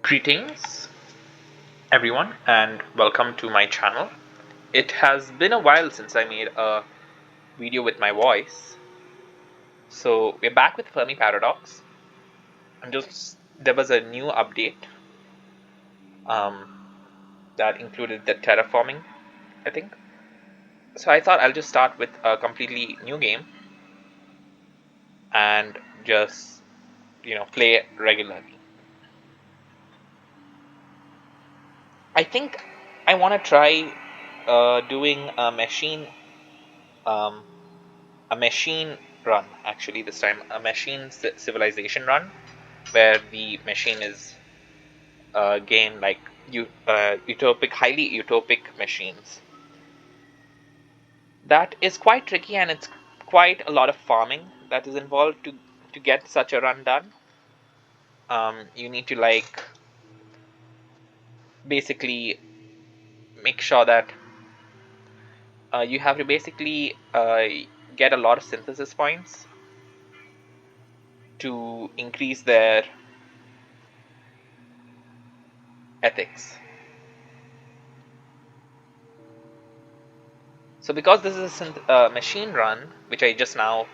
Greetings, everyone, and welcome to my channel. It has been a while since I made a video with my voice, so we're back with Fermi Paradox. And just there was a new update um, that included the terraforming, I think. So I thought I'll just start with a completely new game and just play regularly. I think I want to try doing um, a machine run, actually this time a machine civilization run, where the machine is game like highly utopic machines. That is quite tricky, and it's quite a lot of farming that is involved to get such a run done. You need to basically make sure that you have to basically get a lot of synthesis points to increase their ethics. So because this is a machine run, which I just now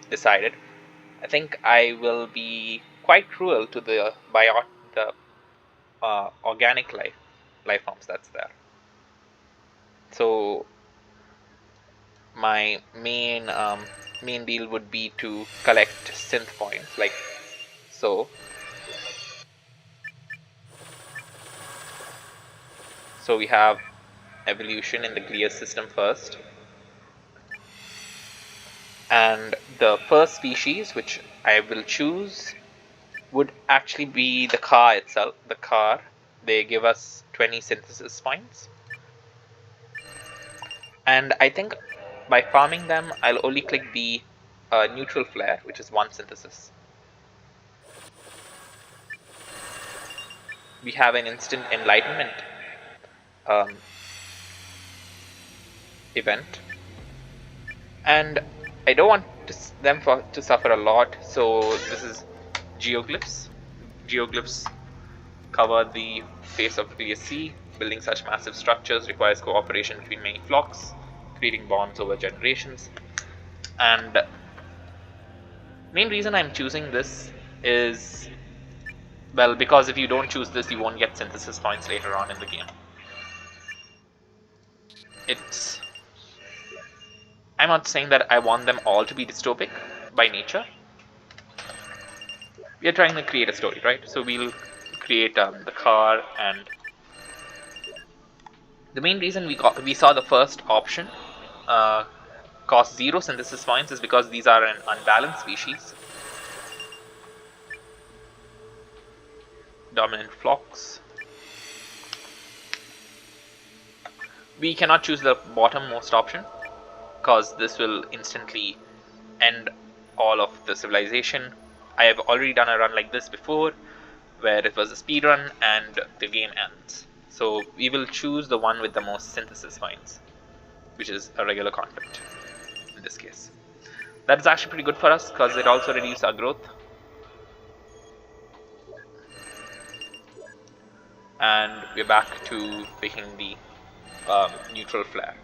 decided, I think I will be quite cruel to the organic life forms that's there. So my main deal would be to collect synth points, like so. So we have evolution in the Glias system first, and the first species which I will choose would actually be the car itself. The car, they give us 20 synthesis points, and I think by farming them I'll only click the neutral flare, which is 1 synthesis. We have an instant enlightenment um, event, and I don't want them to suffer a lot, so this is geoglyphs. Geoglyphs cover the face of the sea. Building such massive structures requires cooperation between many flocks, creating bonds over generations. And main reason I'm choosing this is, well, because if you don't choose this, you won't get synthesis points later on in the game. I'm not saying that I want them all to be dystopic by nature. We are trying to create a story, right? So we'll create the car, and the main reason we saw the first option cost 0 synthesis points is because these are an unbalanced species. Dominant flocks. We cannot choose the bottommost option because this will instantly end all of the civilization. I have already done a run like this before where it was a speed run and the game ends. So we will choose the one with the most synthesis points, which is a regular conflict in this case. That is actually pretty good for us because it also reduces our growth. And we're back to picking the neutral flare.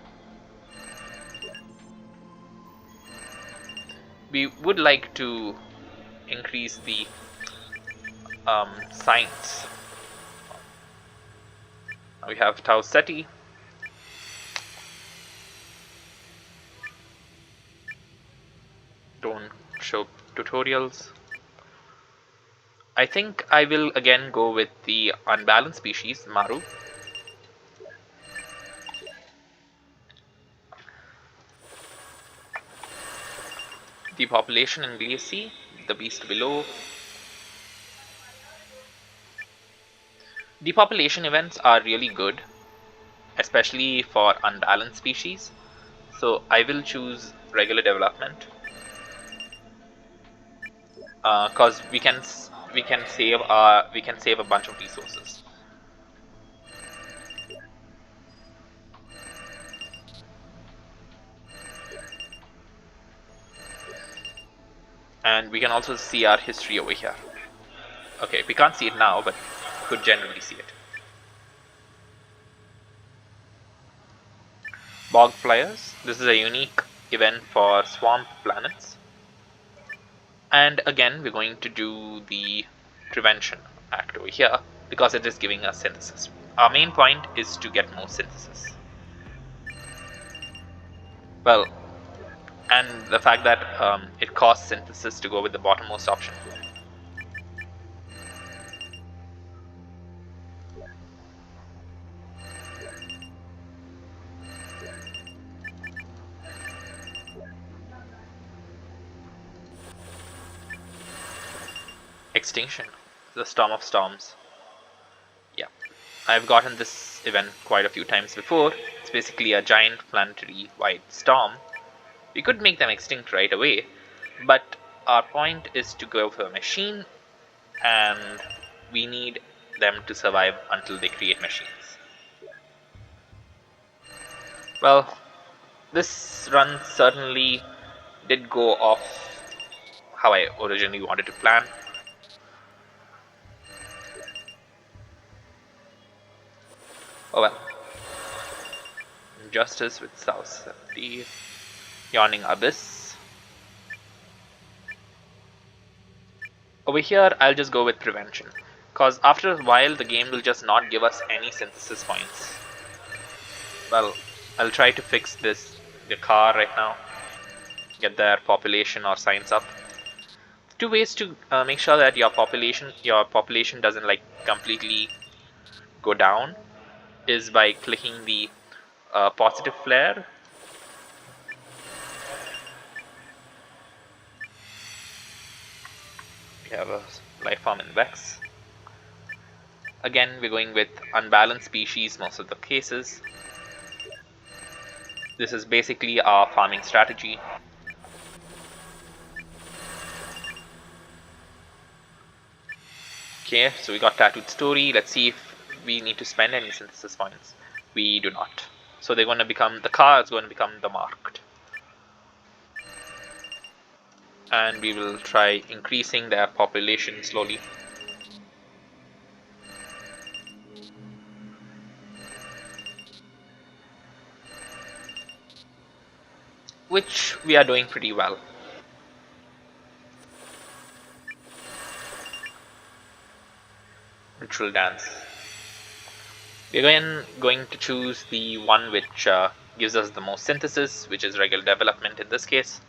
We would like to increase the science. We have Tau Ceti. Don't show tutorials. I think I will again go with the unbalanced species, Maru. The population in Gliese, the beast below. The population events are really good, especially for unbalanced species. So I will choose regular development because we can save a bunch of resources. And we can also see our history over here. Okay, we can't see it now, but could generally see it. Bog Flyers. This is a unique event for swamp planets. And again, we're going to do the prevention act over here because it is giving us synthesis. Our main point is to get more synthesis. Well, and the fact that it costs synthesis to go with the bottommost option. Extinction, the Storm of Storms. Yeah, I've gotten this event quite a few times before. It's basically a giant planetary wide storm. We could make them extinct right away, but our point is to go for a machine, and we need them to survive until they create machines. Well, this run certainly did go off how I originally wanted to plan. Oh well. Injustice with South 70. Yawning Abyss. Over here, I'll just go with Prevention. Because after a while, the game will just not give us any synthesis points. Well, I'll try to fix the car right now. Get their population or science up. Two ways to make sure that your population doesn't like completely go down is by clicking the positive flare. We have a life form in Vex. Again, we're going with unbalanced species most of the cases. This is basically our farming strategy. Okay, so we got Tattooed Story. Let's see if we need to spend any synthesis points. We do not. So they're going to become, the car is going to become the marked. And we will try increasing their population slowly. Which we are doing pretty well. Ritual Dance. We're going to choose the one which gives us the most synthesis, which is regular development in this case.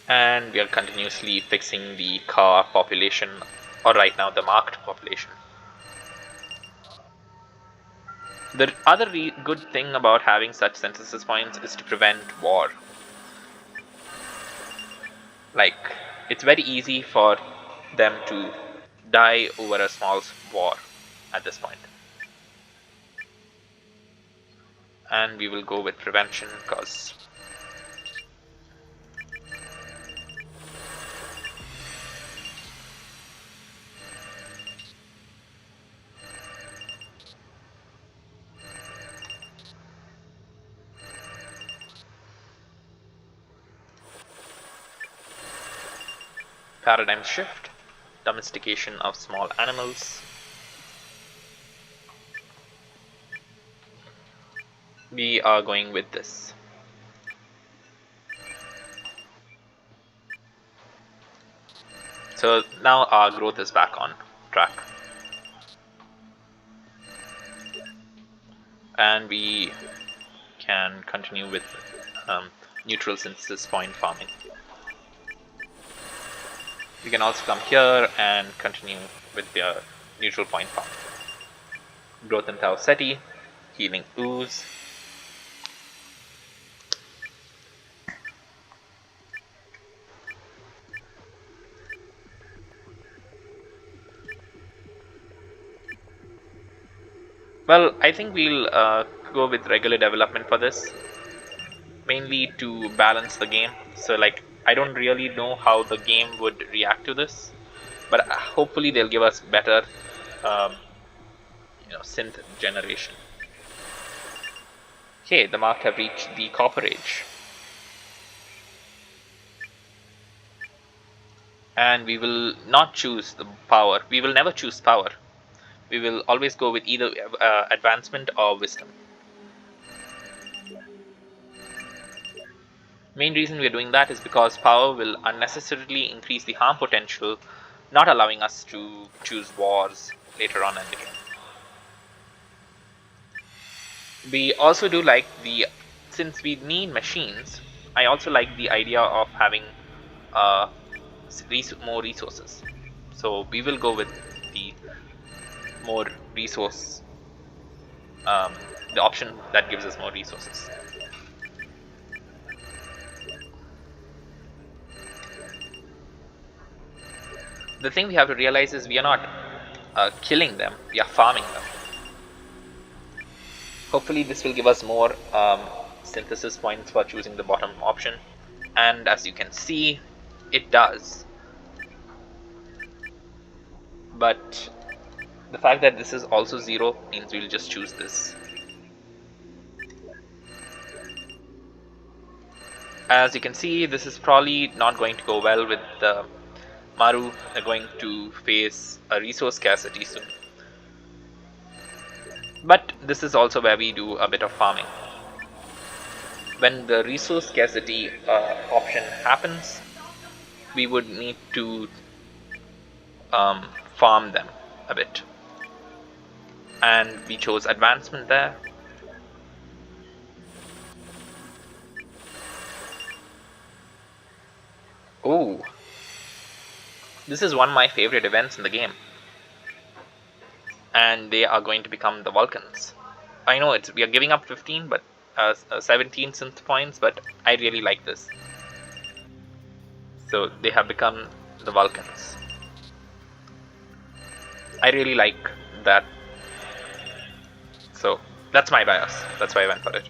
And we are continuously fixing the car population, or right now the marked population. The other good thing about having such synthesis points is to prevent war. Like, it's very easy for them to die over a small war at this point. And we will go with prevention because paradigm shift, domestication of small animals. We are going with this. So now our growth is back on track. And we can continue with neutral synthesis point farming. We can also come here and continue with the neutral point farm. Growth in Tau Ceti, healing ooze. Well, I think we'll go with regular development for this, mainly to balance the game. So like, I don't really know how the game would react to this, but hopefully they'll give us better synth generation. Okay, the mark have reached the copper age. And we will not choose the power. We will never choose power. We will always go with either advancement or wisdom. Main reason we are doing that is because power will unnecessarily increase the harm potential, not allowing us to choose wars later on in the game. We also do like since we need machines, I also like the idea of having uh, more resources. So we will go with the more resource, the option that gives us more resources. The thing we have to realize is we are not killing them, we are farming them. Hopefully this will give us more synthesis points for choosing the bottom option, and as you can see, it does. But the fact that this is also 0 means we'll just choose this. As you can see, this is probably not going to go well with Maru. They're going to face a resource scarcity soon. But this is also where we do a bit of farming. When the resource scarcity option happens, we would need to farm them a bit. And we chose advancement there. Oh, this is one of my favorite events in the game. And they are going to become the Vulcans. I know we are giving up 15, but 17 synth points, but I really like this. So they have become the Vulcans. I really like that. So that's my bias. That's why I went for it.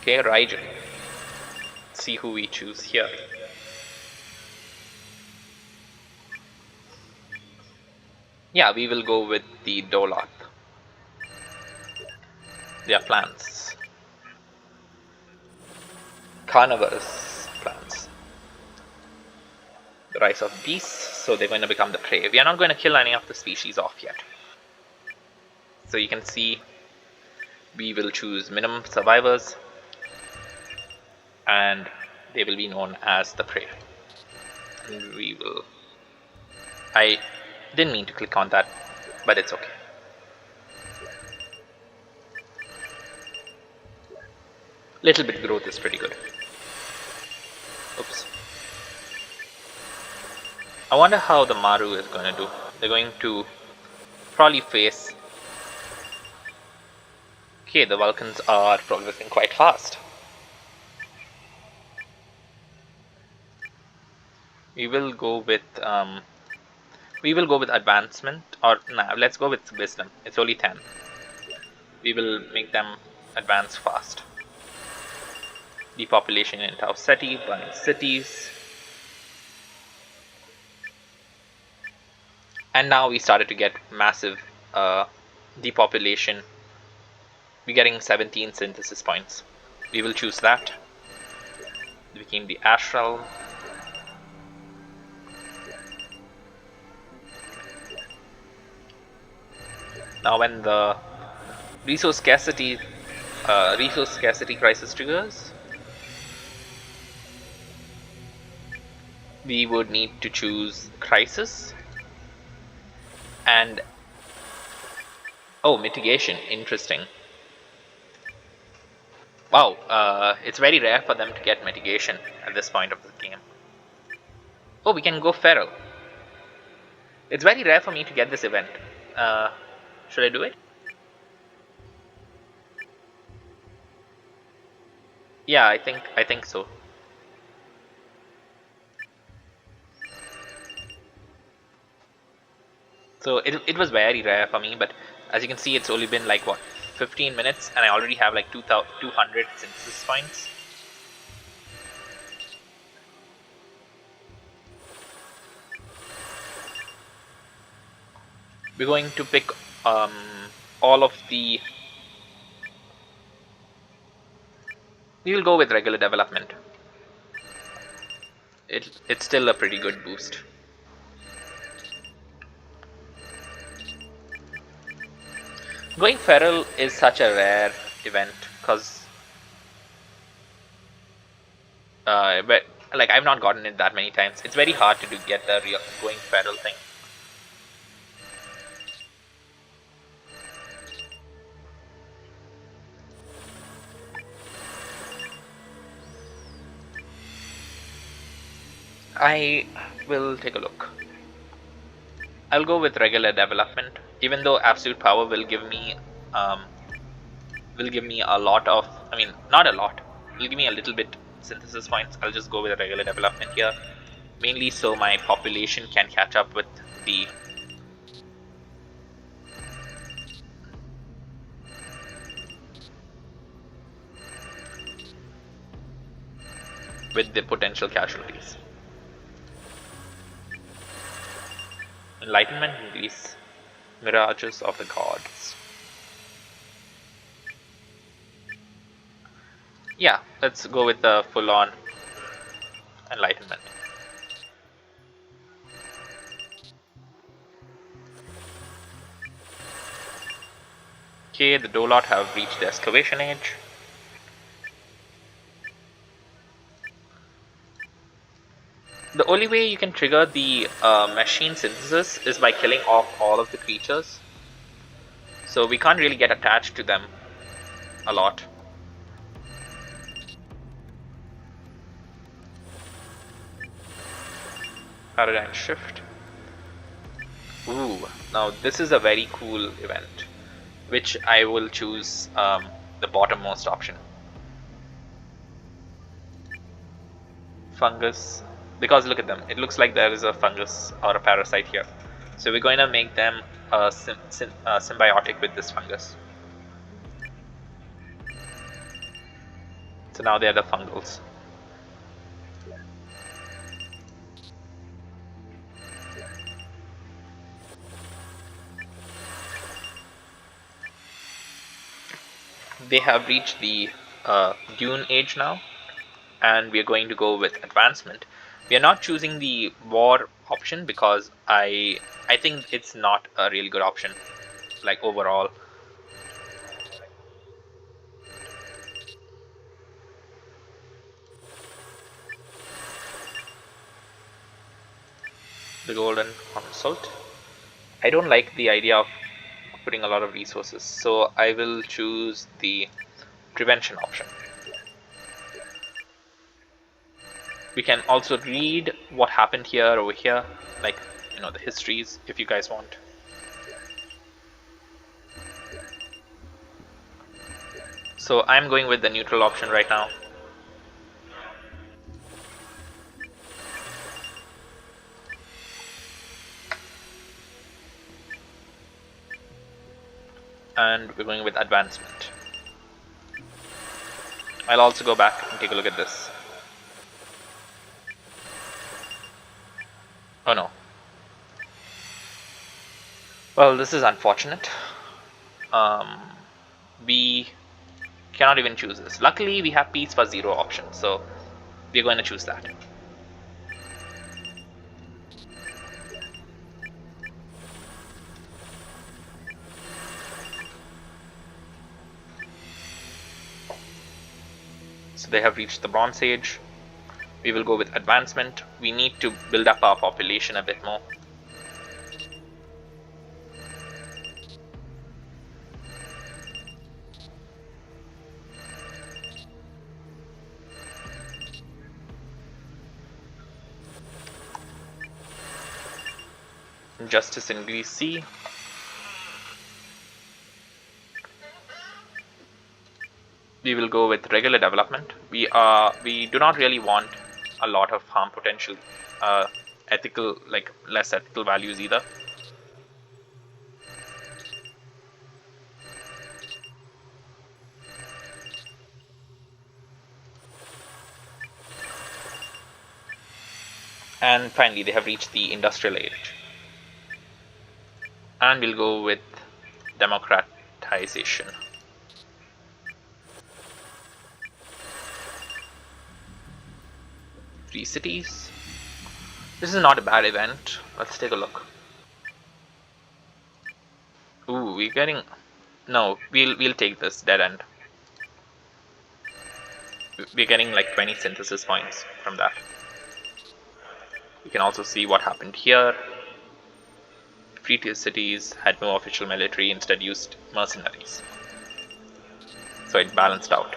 Okay, Raijin. Let's see who we choose here. Yeah, we will go with the Doloth. They are plants. Carnivorous plants. The rise of beasts, so they're going to become the prey. We are not going to kill any of the species off yet. So you can see we will choose minimum survivors, and they will be known as the prey. And we will... I didn't mean to click on that, but it's okay. Little bit growth is pretty good. Oops. I wonder how the Maru is going to do. They're going to probably face... Okay, the Vulcans are progressing quite fast. We will go with advancement, or nah, let's go with wisdom. It's only 10. We will make them advance fast. Depopulation in Tau Ceti, burning cities. And now we started to get massive depopulation. We're getting 17 synthesis points. We will choose that. It became the Ash Realm. Now when the resource scarcity crisis triggers, we would need to choose crisis and mitigation. Interesting. Wow, it's very rare for them to get mitigation at this point of the game. Oh, we can go feral. It's very rare for me to get this event. Should I do it? Yeah, I think so. So it was very rare for me, but as you can see, it's only been like what, 15 minutes, and I already have like 200 synthesis points. We're going to pick um, all of the. We will go with regular development. It's still a pretty good boost. Going feral is such a rare event because, but like I've not gotten it that many times. It's very hard to get the real going feral thing. I will take a look. I'll go with regular development, even though absolute power um, will give me a lot of. I mean, not a lot. Will give me a little bit synthesis points. I'll just go with regular development here, mainly so my population can catch up the with the potential casualties. Enlightenment increase mirages of the gods. Yeah, let's go with the full-on enlightenment. Okay, the Dolot have reached the excavation age. The only way you can trigger the machine synthesis is by killing off all of the creatures. So we can't really get attached to them a lot. Paradigm shift. Ooh, now this is a very cool event, which I will choose the bottommost option. Fungus, because look at them. It looks like there is a fungus or a parasite here. So we're going to make them symbiotic with this fungus. So now they are the fungals. They have reached the dune age now, and we are going to go with advancement. We are not choosing the war option because I think it's not a really good option, like overall. The golden consult. I don't like the idea of putting a lot of resources, so I will choose the prevention option. We can also read what happened here over here, like the histories if you guys want. So I'm going with the neutral option right now. And we're going with advancement. I'll also go back and take a look at this. Oh no. Well, this is unfortunate. We cannot even choose this. Luckily, we have peace for 0 option, so we're going to choose that. So they have reached the Bronze Age. We will go with advancement. We need to build up our population a bit more. Justice in Greece C. We will go with regular development. We do not really want a lot of harm potential, ethical, like less ethical values either. And finally, they have reached the industrial age. And we'll go with democratization. Free cities. This is not a bad event. Let's take a look. Ooh, we're getting... No, we'll take this dead end. We're getting like 20 synthesis points from that. You can also see what happened here. Free tier cities had no official military, instead used mercenaries. So it balanced out.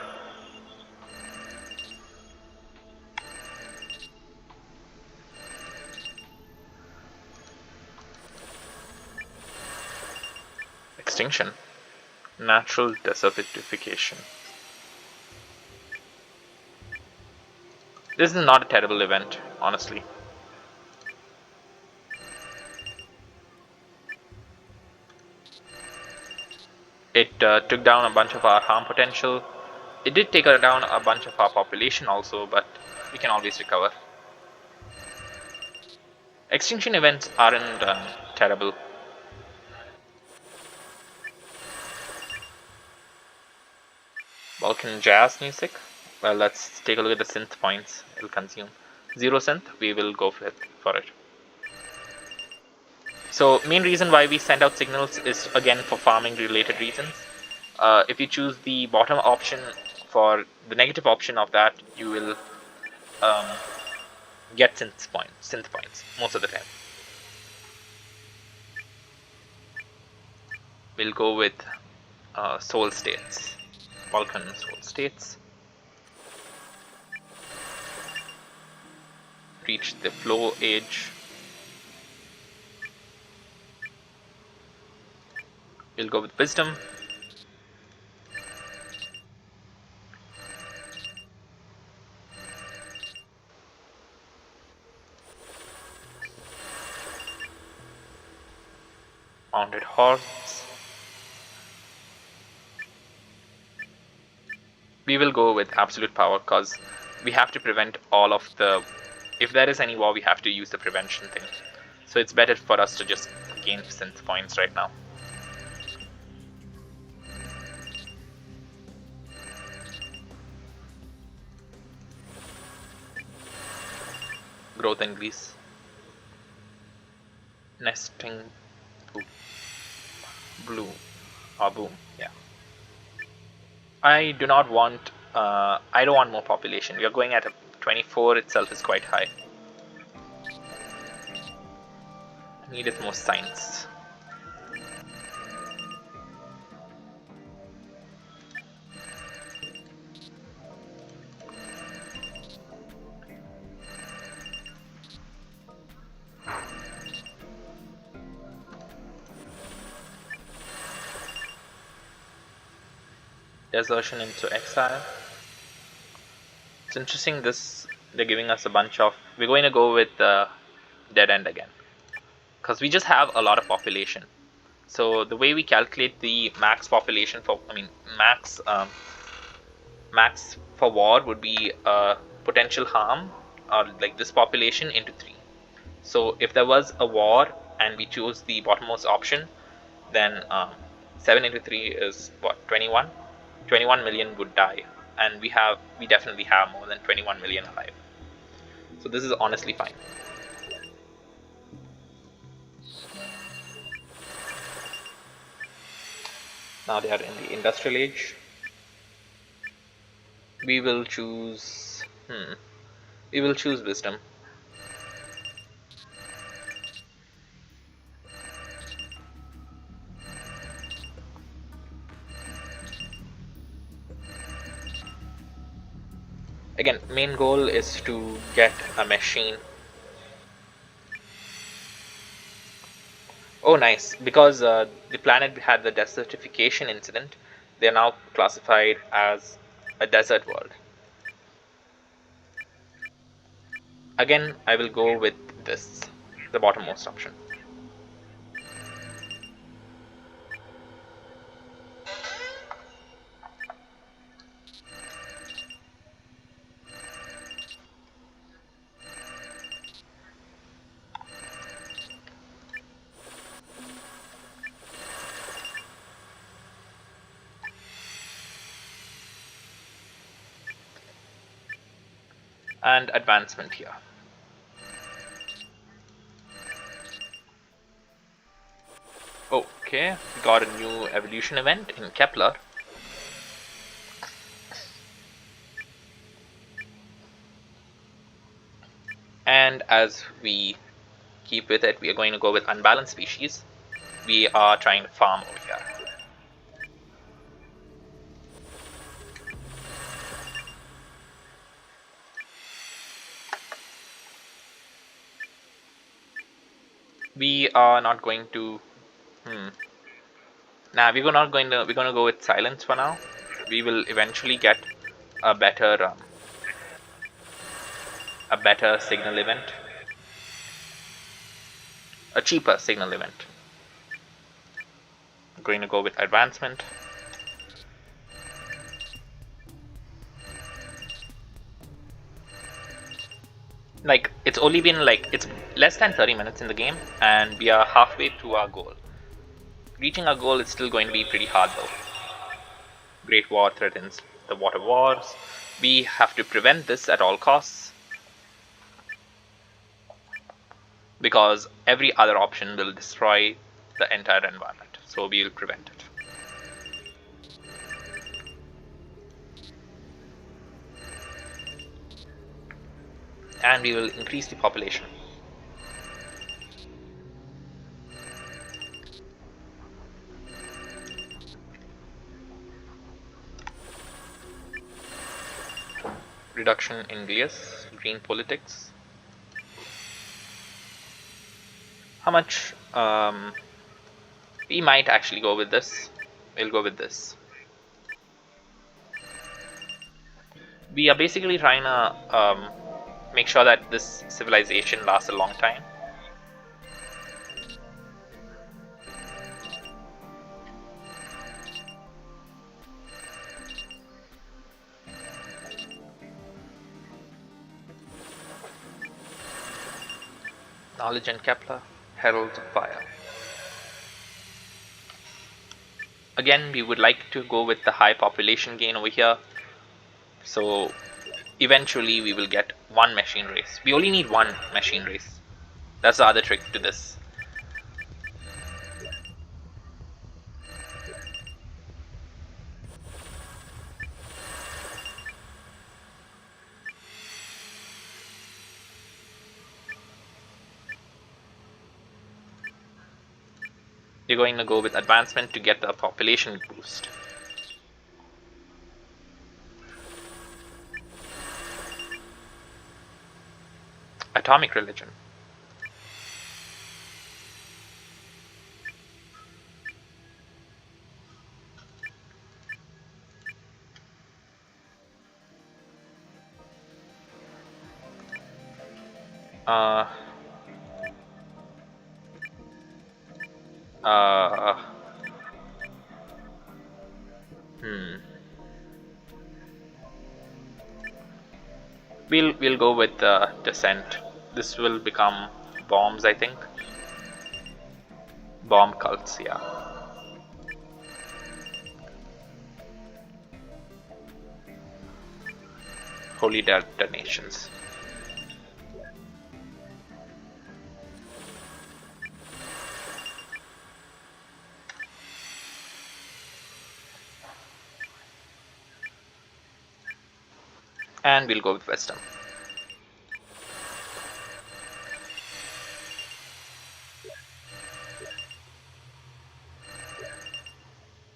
Extinction. Natural desertification. This is not a terrible event, honestly. It took down a bunch of our harm potential. It did take down a bunch of our population also, but we can always recover. Extinction events aren't terrible. Balkan jazz music. Well, let's take a look at the synth points it'll consume. 0 synth, we will go for it. So main reason why we send out signals is again for farming related reasons. If you choose the bottom option for the negative option of that, you will get synth points most of the time. We'll go with soul states, Balkan soul states. Reach the flow age. We'll go with wisdom. Mounted horse. We will go with absolute power because we have to prevent all of the... If there is any war, we have to use the prevention thing. So it's better for us to just gain synth points right now. Growth in Greece. Nesting blue or boom, yeah. I don't want more population. We are going at a 24 itself is quite high. I needed more science. Desertion into exile. It's interesting, they're giving us a bunch of... We're going to go with dead end again because we just have a lot of population. So the way we calculate the max population for, max for war would be potential harm, or like this population into 3. So if there was a war and we choose the bottommost option, then 7 into 3 is what, 21? 21 million would die, and we definitely have more than 21 million alive. So this is honestly fine. Now they are in the industrial age. We will choose wisdom. Again, main goal is to get a machine. Oh nice, because the planet had the desertification incident, they are now classified as a desert world. Again, I will go with this, the bottommost option. and advancement here. Okay, we got a new evolution event in Kepler. And as we keep with it, we are going to go with unbalanced species. We are trying to farm over here. We are not going to. Nah, we're gonna go with silence for now. We will eventually get a better signal event, a cheaper signal event. I'm going to go with advancement. Like, it's only been like, it's less than 30 minutes in the game, and we are halfway to our goal. Reaching our goal is still going to be pretty hard though. Great War threatens the water wars. We have to prevent this at all costs, because every other option will destroy the entire environment, so we will prevent it. And we will increase the population. Reduction in glias, green politics. How much? We might actually go with this. We'll go with this. We are basically trying to make sure that this civilization lasts a long time. Knowledge and Kepler, Heralds of Fire. Again, we would like to go with the high population gain over here. So eventually we will get one machine race. We only need one machine race. That's the other trick to this. We're going to go with advancement to get the population boost. Atomic religion. Uh, We'll go with descent. This will become bombs, I think. Bomb cults, yeah. Holy detonations. And we'll go with wisdom.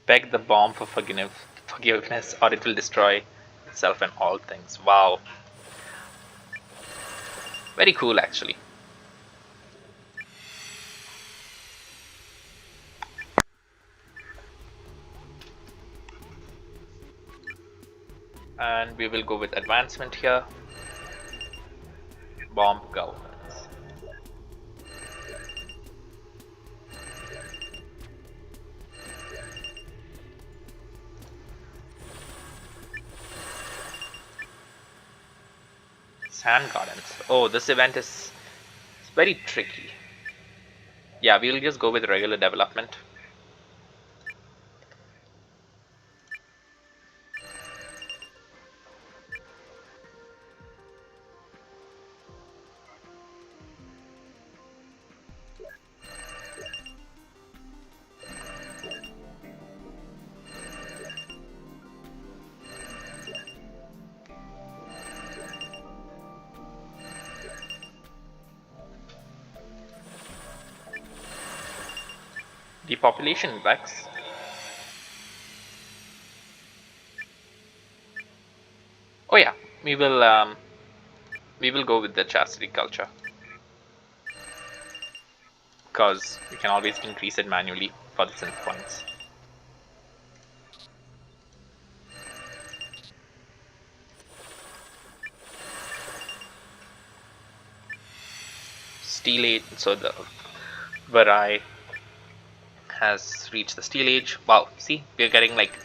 Beg the bomb for forgiveness, or it will destroy itself and all things. Wow. Very cool, actually. And we will go with advancement here. Bomb governance. Sand gardens. Oh, this event is very tricky. Yeah, we'll just go with regular development. Depopulation index. Oh yeah, we will go with the chastity culture because we can always increase it manually for the synth points. Steel Age, so the Varai has reached the Steel Age. Wow, see, we're getting like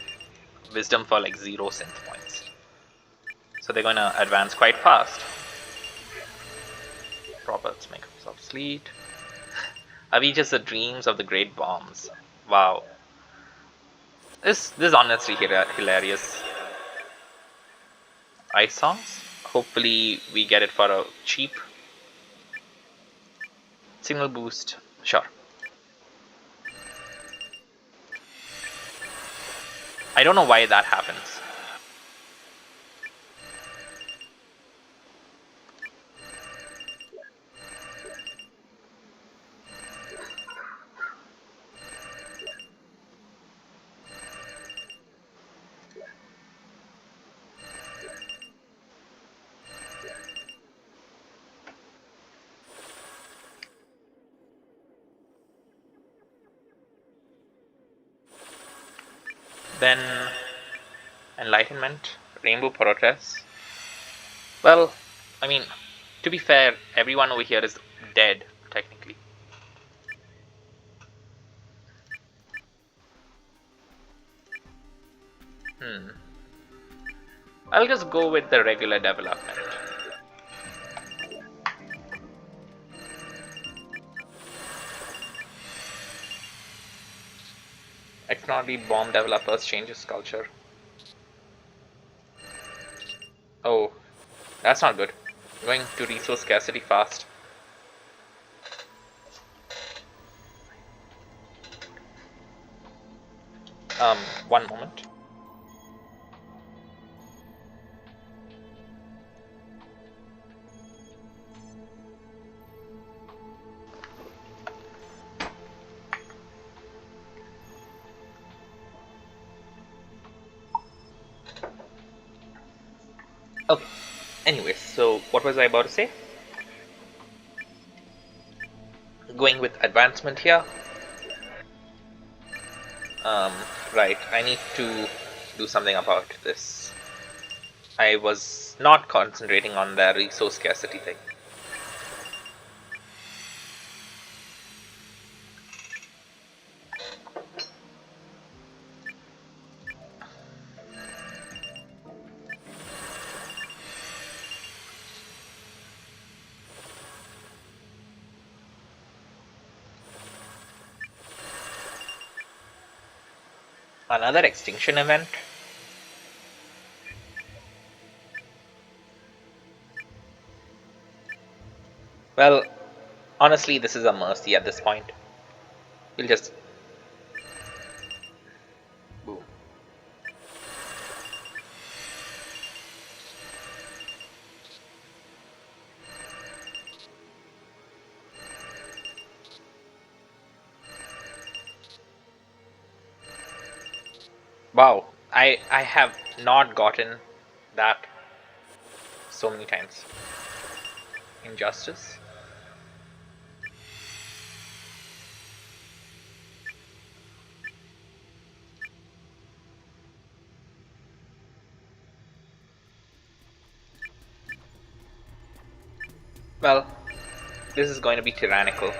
wisdom for like 0 synth points. So they're gonna advance quite fast. Roberts make us obsolete. Are we just the dreams of the great bombs? Wow. This is honestly hilarious. Ice songs. Hopefully we get it for a cheap signal boost. Sure. I don't know why that happens. Then enlightenment, rainbow protests. Well, I mean, to be fair, everyone over here is dead technically. Hmm. I'll just go with the regular development. Technology bomb developers changes culture. Oh, that's not good. Going to resource scarcity fast. One moment. Okay. Anyways, so what was I about to say? Going with advancement here. Um, right. I need to do something about this. I was not concentrating on the resource scarcity thing. Another extinction event. Well, honestly, this is a mercy at this point. We'll just boom. Wow, I have not gotten that so many times. Injustice. Well, this is going to be tyrannical.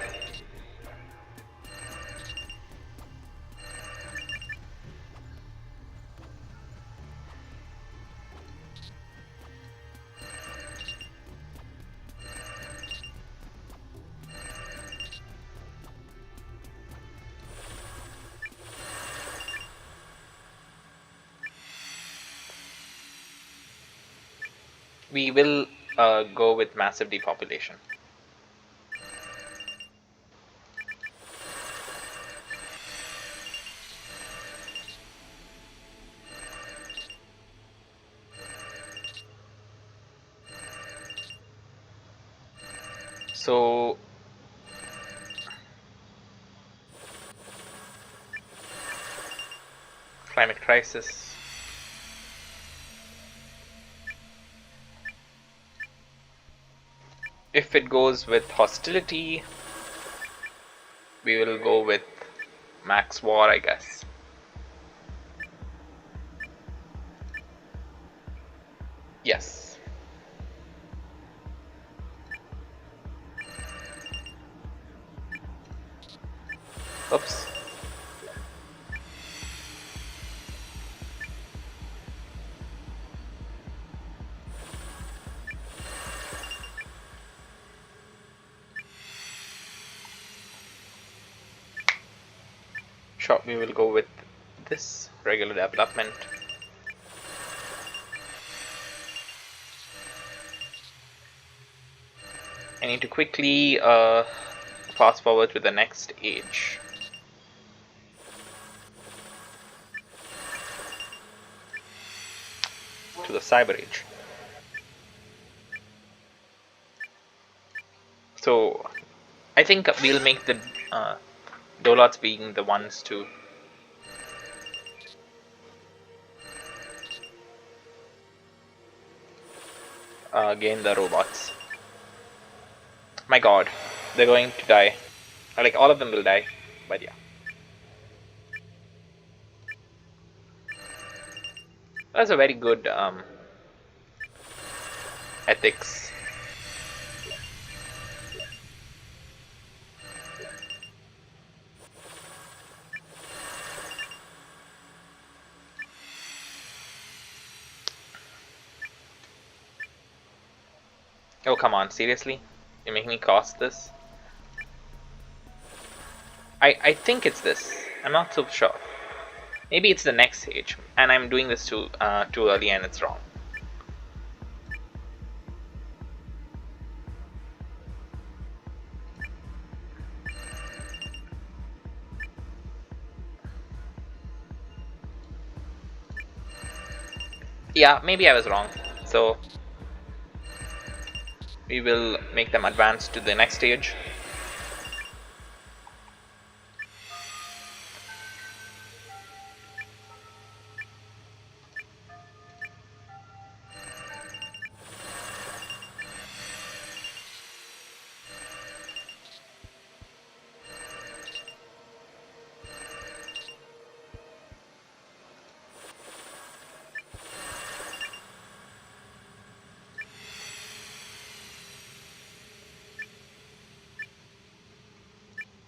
We will go with massive depopulation. So Climate crisis. If it goes with hostility, we will go with max war, I guess. Yes. Oops. Sure, we will go with this regular development. I need to quickly fast forward to the next age. To the Cyber Age. So, I think we'll make the Dolots being the ones to gain the robots. My god, they're going to die. Like, all of them will die, but yeah. That's a very good ethics. Oh, come on, seriously? You're making me cost this? I think it's this. I'm not so sure. Maybe it's the next stage, and I'm doing this too early and it's wrong. Yeah, maybe I was wrong. So we will make them advance to the next stage.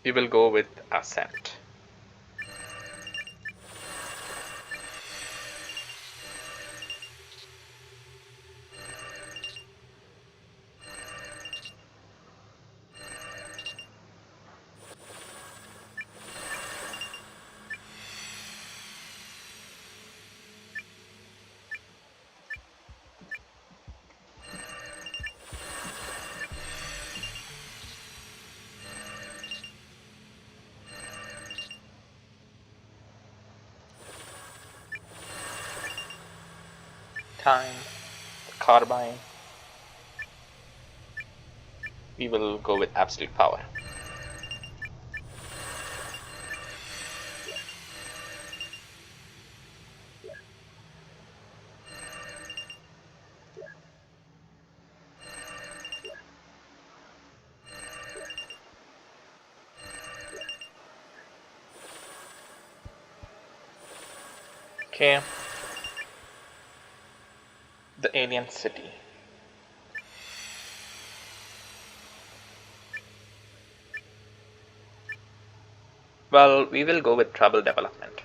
We will go with ascent. Time, carbine. We will go with absolute power. Okay. The alien city. Well, we will go with trouble development.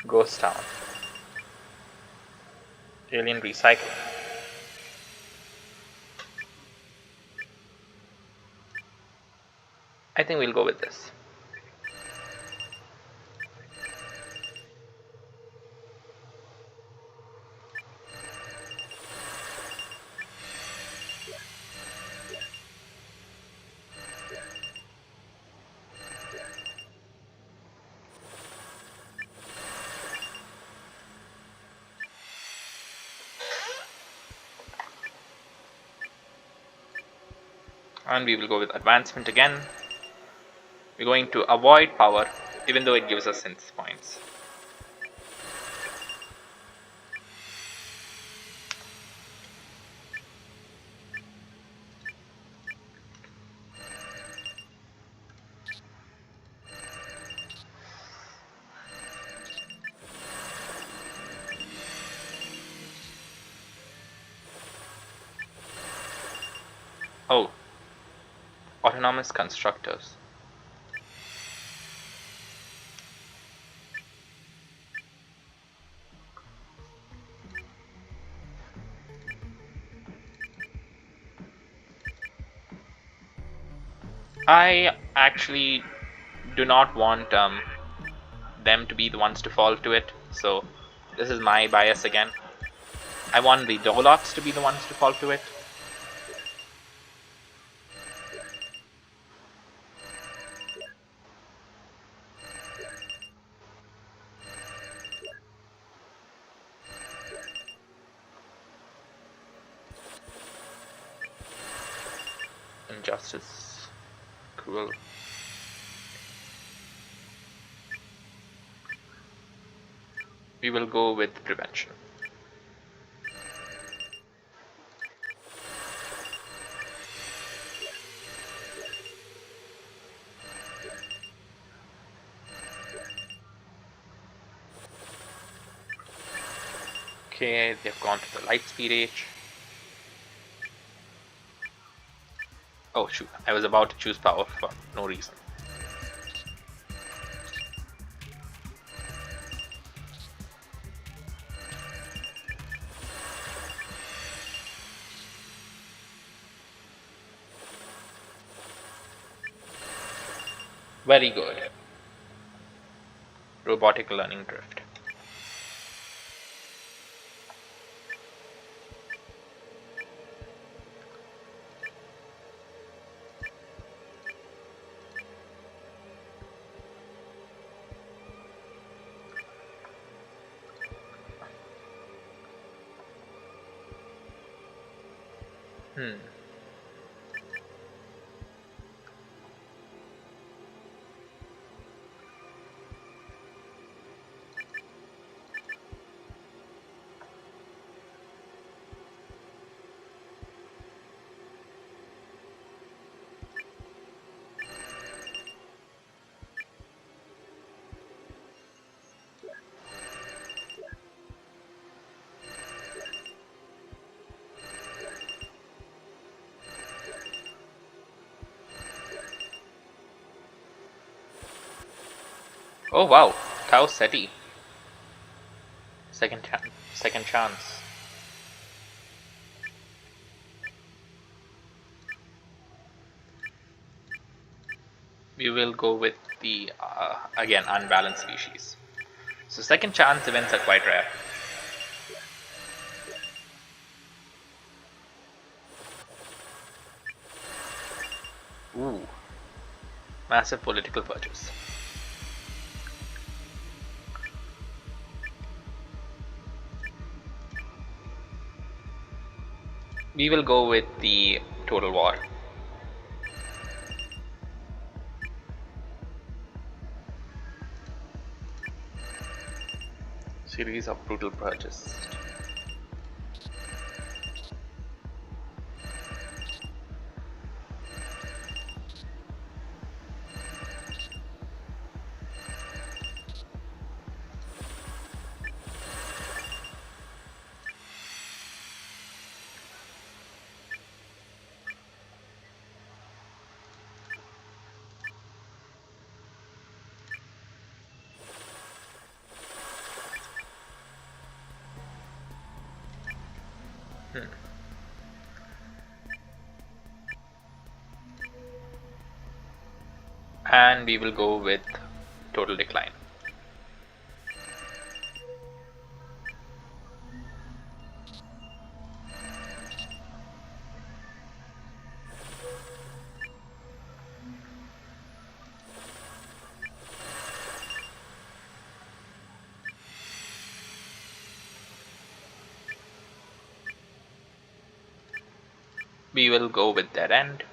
Ghost town. Alien recycling. I think we'll go with this. And we will go with advancement again. We're going to avoid power, even though it gives us synth points. Oh, autonomous constructors. I actually do not want them to be the ones to fall to it, so this is my bias again. I want the Dolocks to be the ones to fall to it. Injustice. Cruel. We will go with prevention. Okay, they've gone to the light speed age. Oh shoot, I was about to choose power for no reason. Very good. Robotic learning drift. Oh wow, Tau Ceti. Second chance. We will go with the again unbalanced species. So second chance events are quite rare. Ooh, massive political purchase. We will go with the total war. Series of brutal purchase. And we will go with total decline. We will go with dead end.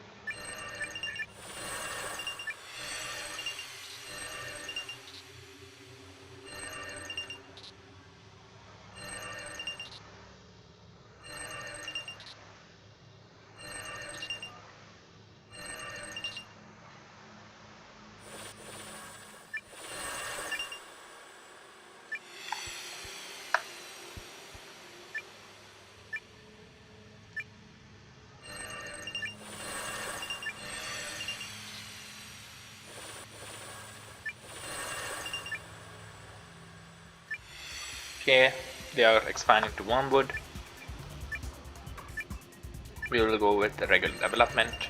Okay, they are expanding to wormwood. We will go with the regular development.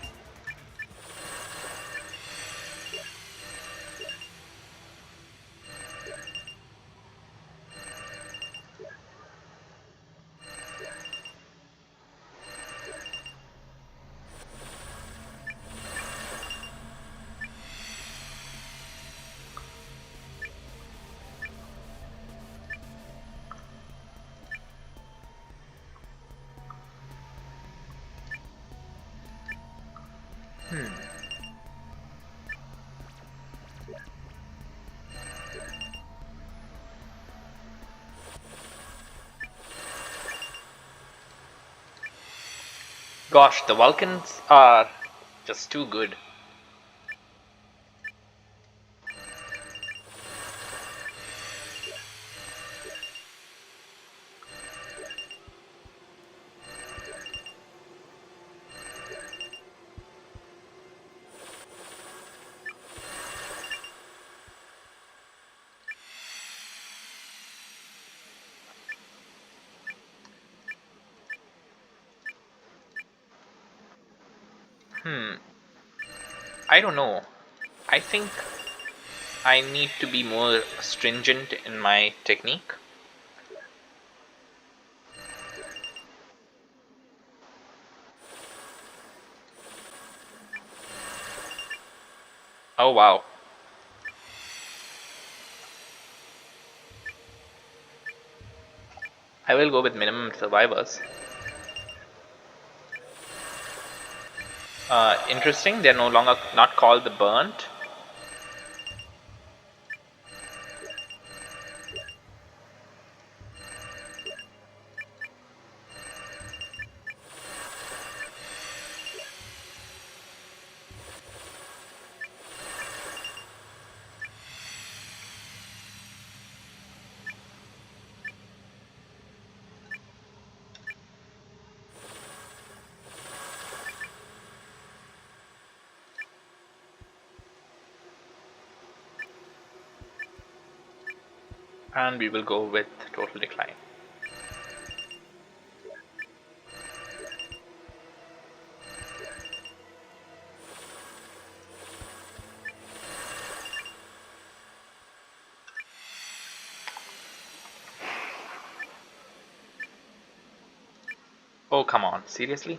Gosh, the Vulcans are just too good. I don't know. I think I need to be more stringent in my technique. Oh wow. I will go with minimum survivors. Interesting, they're no longer not called the burnt. And we will go with total decline. Oh, come on, seriously?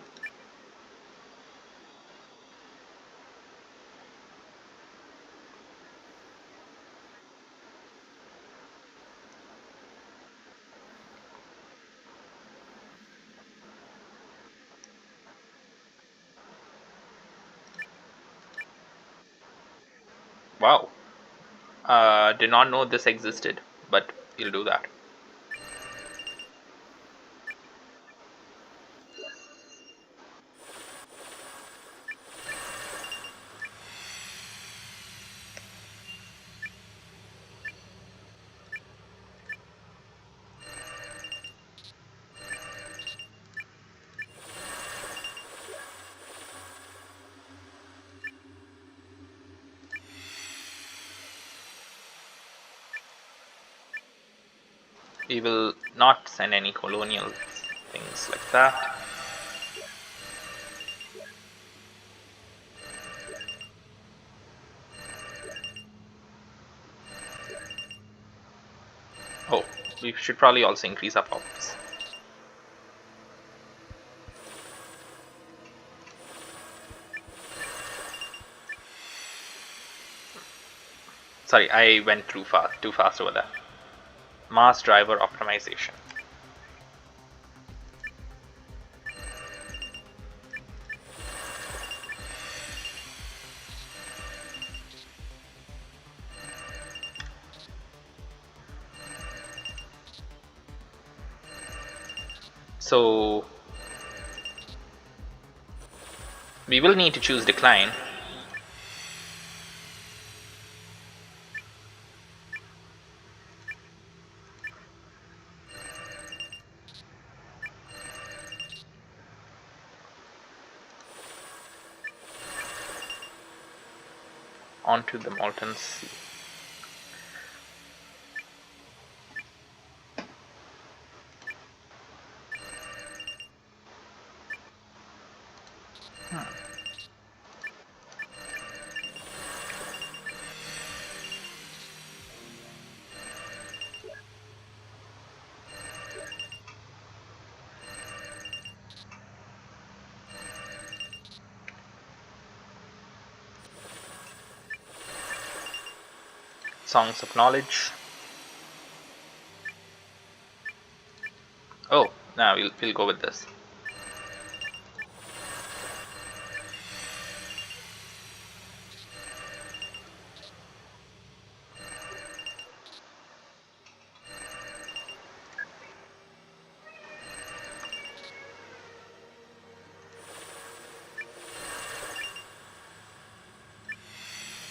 Wow. Did not know this existed, but we'll do that. We will not send any colonial things like that. Oh, we should probably also increase our pops. Sorry, I went too fast over there. Mass driver optimization. So we will need to choose decline. Onto the molten sea. Songs of knowledge. Oh, now we'll go with this.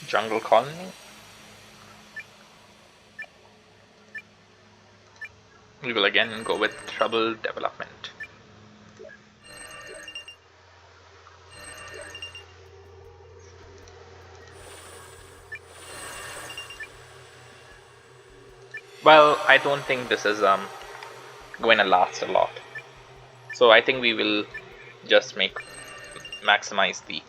Jungle colony. We will again go with trouble development. Well, I don't think this is going to last a lot. So I think we will just maximize the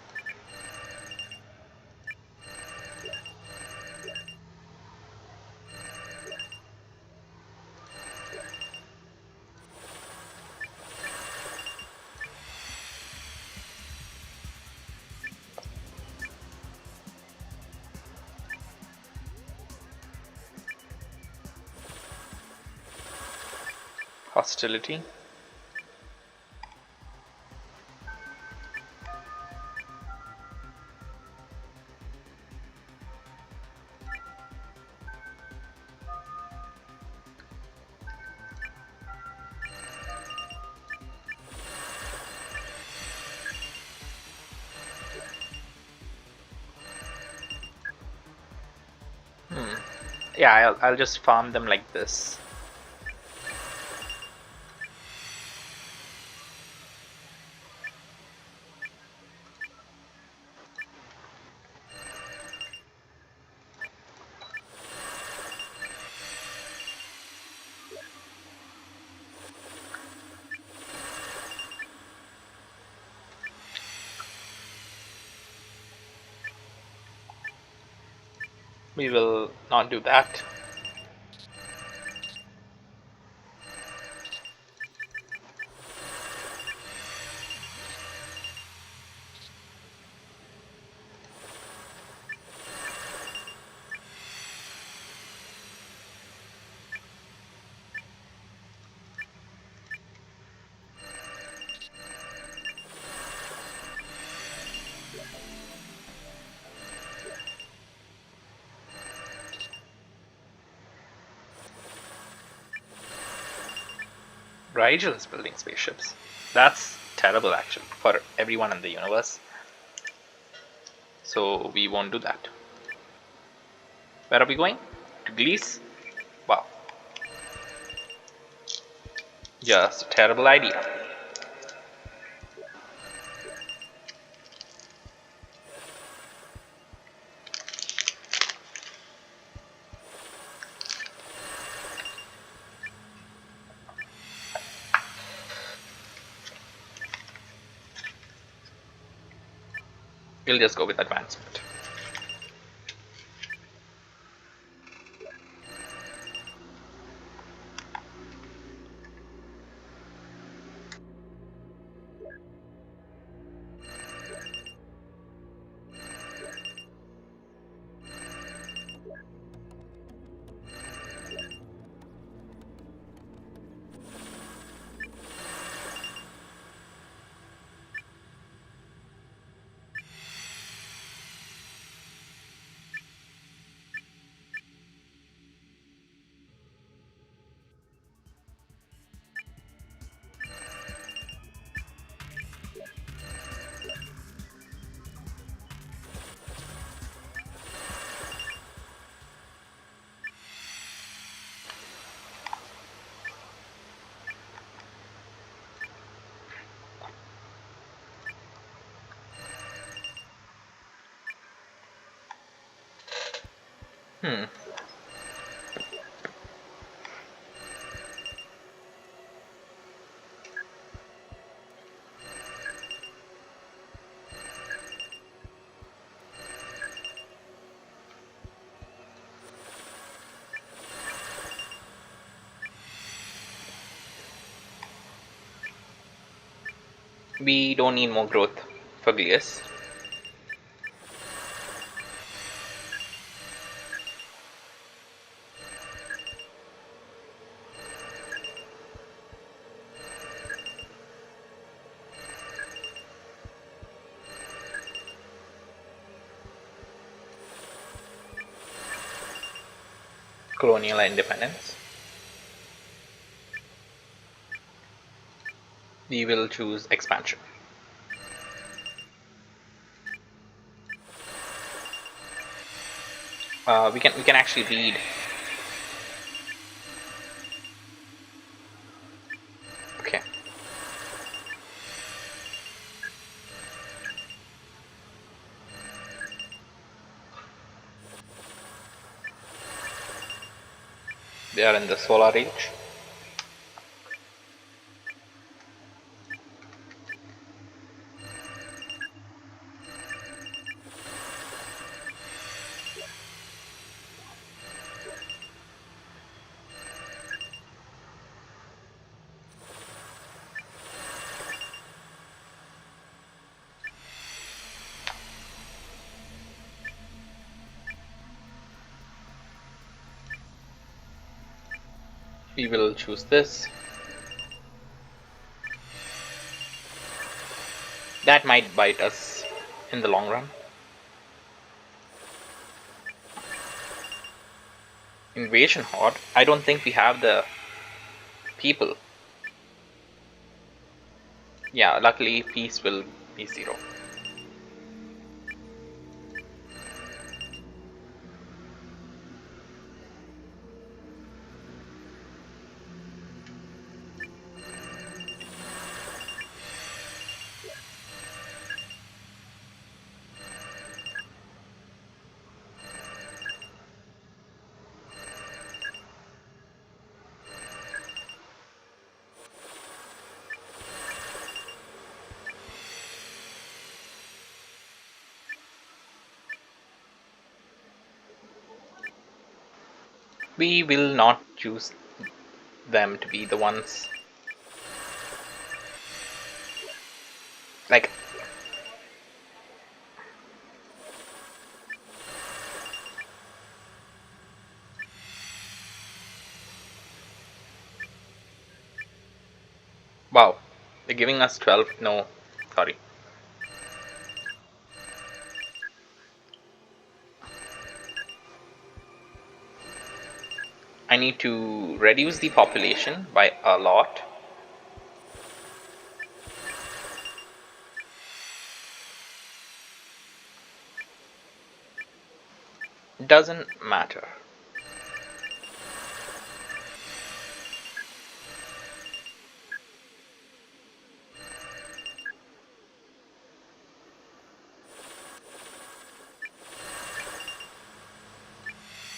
hostility. Yeah, I'll just farm them like this. We will not do that. Rigel is building spaceships. That's terrible, actually, for everyone in the universe. So we won't do that. Where are we going? To Greece? Wow. Just a terrible idea. We'll just go with advancement. We don't need more growth for glias. Colonial independence. We will choose expansion. We can actually read. Okay. They are in the solar age. We will choose this. That might bite us in the long run. Invasion horde. I don't think we have the people. Yeah, luckily peace will be 0. We will not choose them to be the ones. Like, wow, they're giving us 12. No, sorry. I need to reduce the population by a lot. Doesn't matter.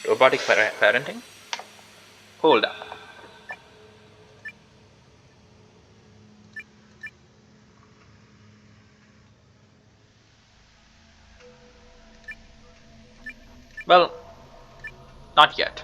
Robotic parenting? Hold up. Well, not yet.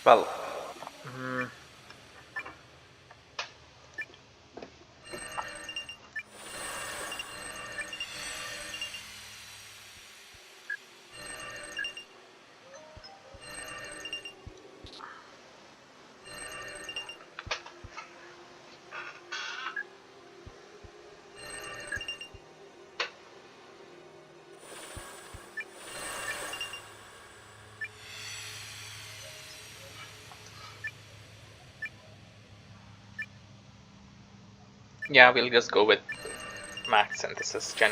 Well, yeah, we'll just go with max synthesis gen.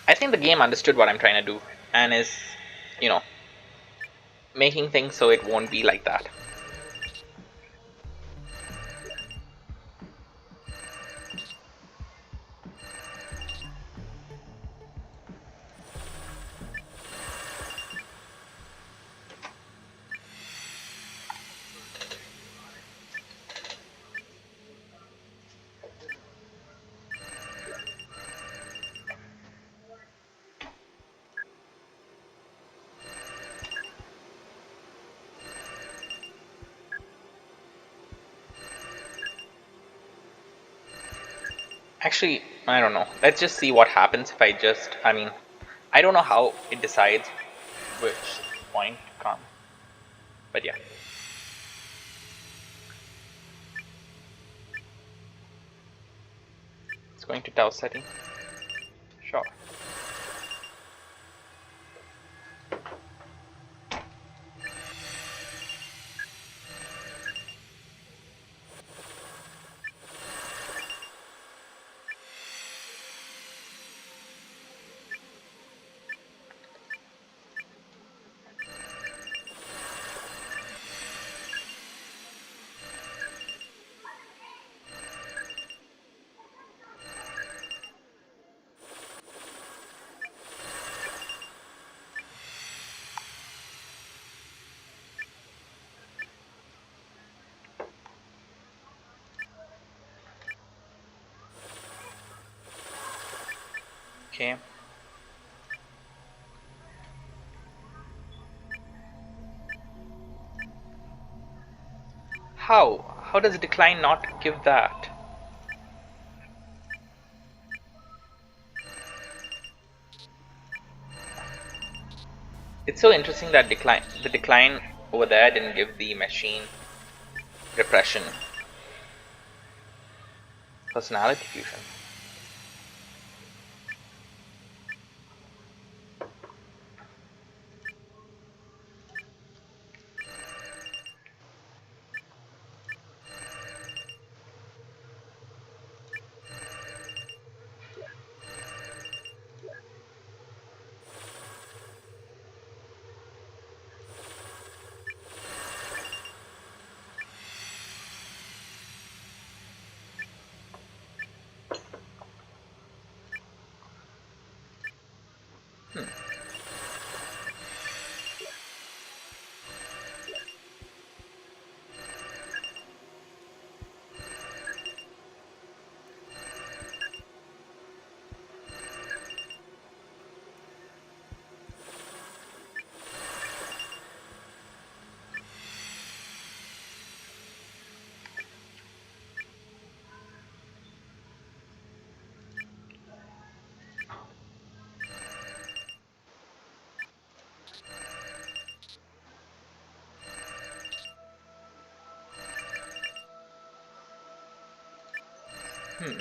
I think the game understood what I'm trying to do and is, you know, making things so it won't be like that. Actually, I don't know. Let's just see what happens if I mean, I don't know how it decides which point to come. But yeah. It's going to tau setting. Sure. Okay. How? How does decline not give that? It's so interesting that the decline over there didn't give the machine repression. Personality fusion. Hmm. Hmm.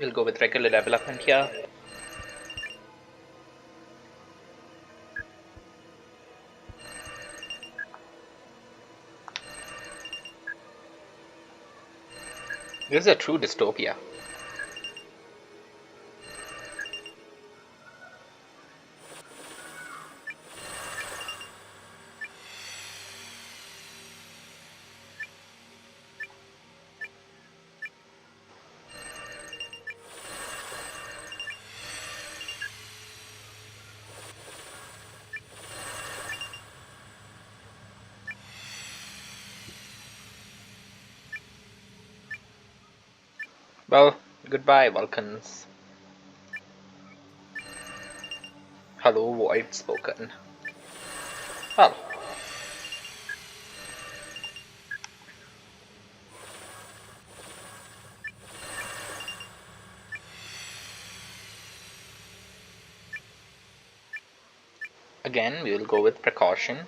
We'll go with regular development here. This is a true dystopia. Well, goodbye, Vulcans. Hello, void spoken. Well, Again, we will go with precaution.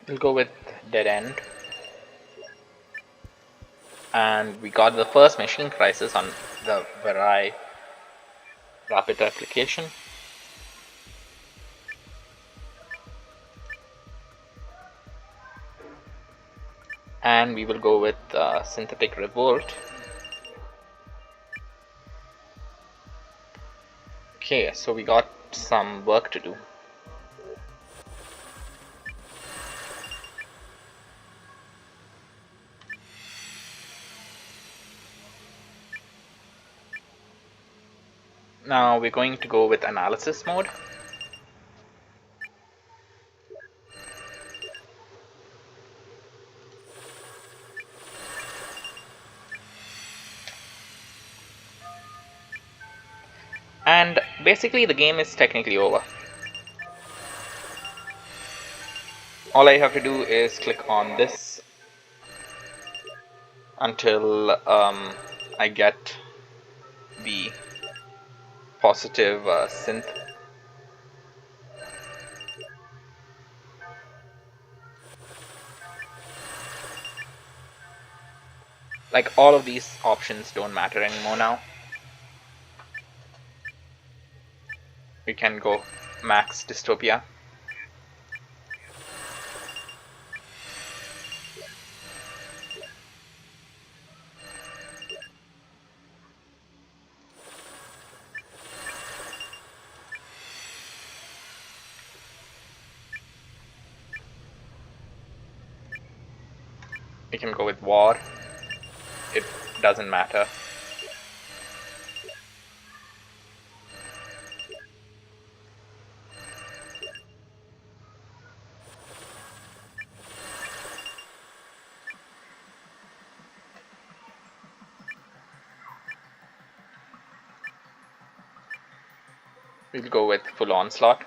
We'll go with dead end. And we got the first machine crisis on the Varai rapid replication. And we will go with synthetic revolt. Okay, so we got some work to do. Now we're going to go with analysis mode. And basically the game is technically over. All I have to do is click on this until I get the positive synth. Like all of these options don't matter anymore now. We can go max dystopia. We can go with war. It doesn't matter. We'll go with full onslaught.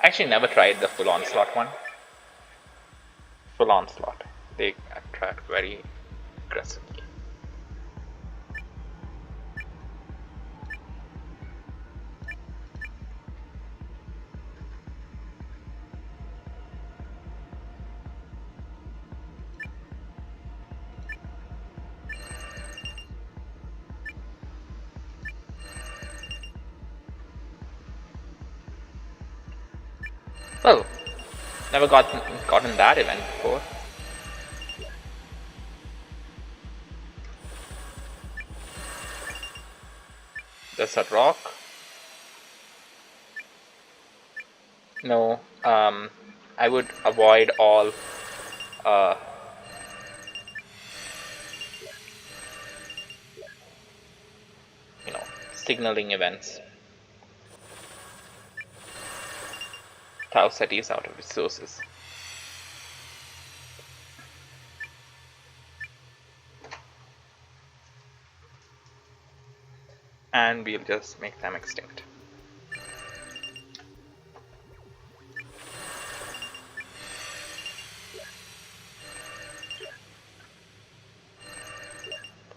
I actually never tried the full onslaught one. Full onslaught. They attract very aggressively. Well, never gotten that event before. Desert rock. No, I would avoid all signaling events. Tau Ceti is out of resources. And we'll just make them extinct.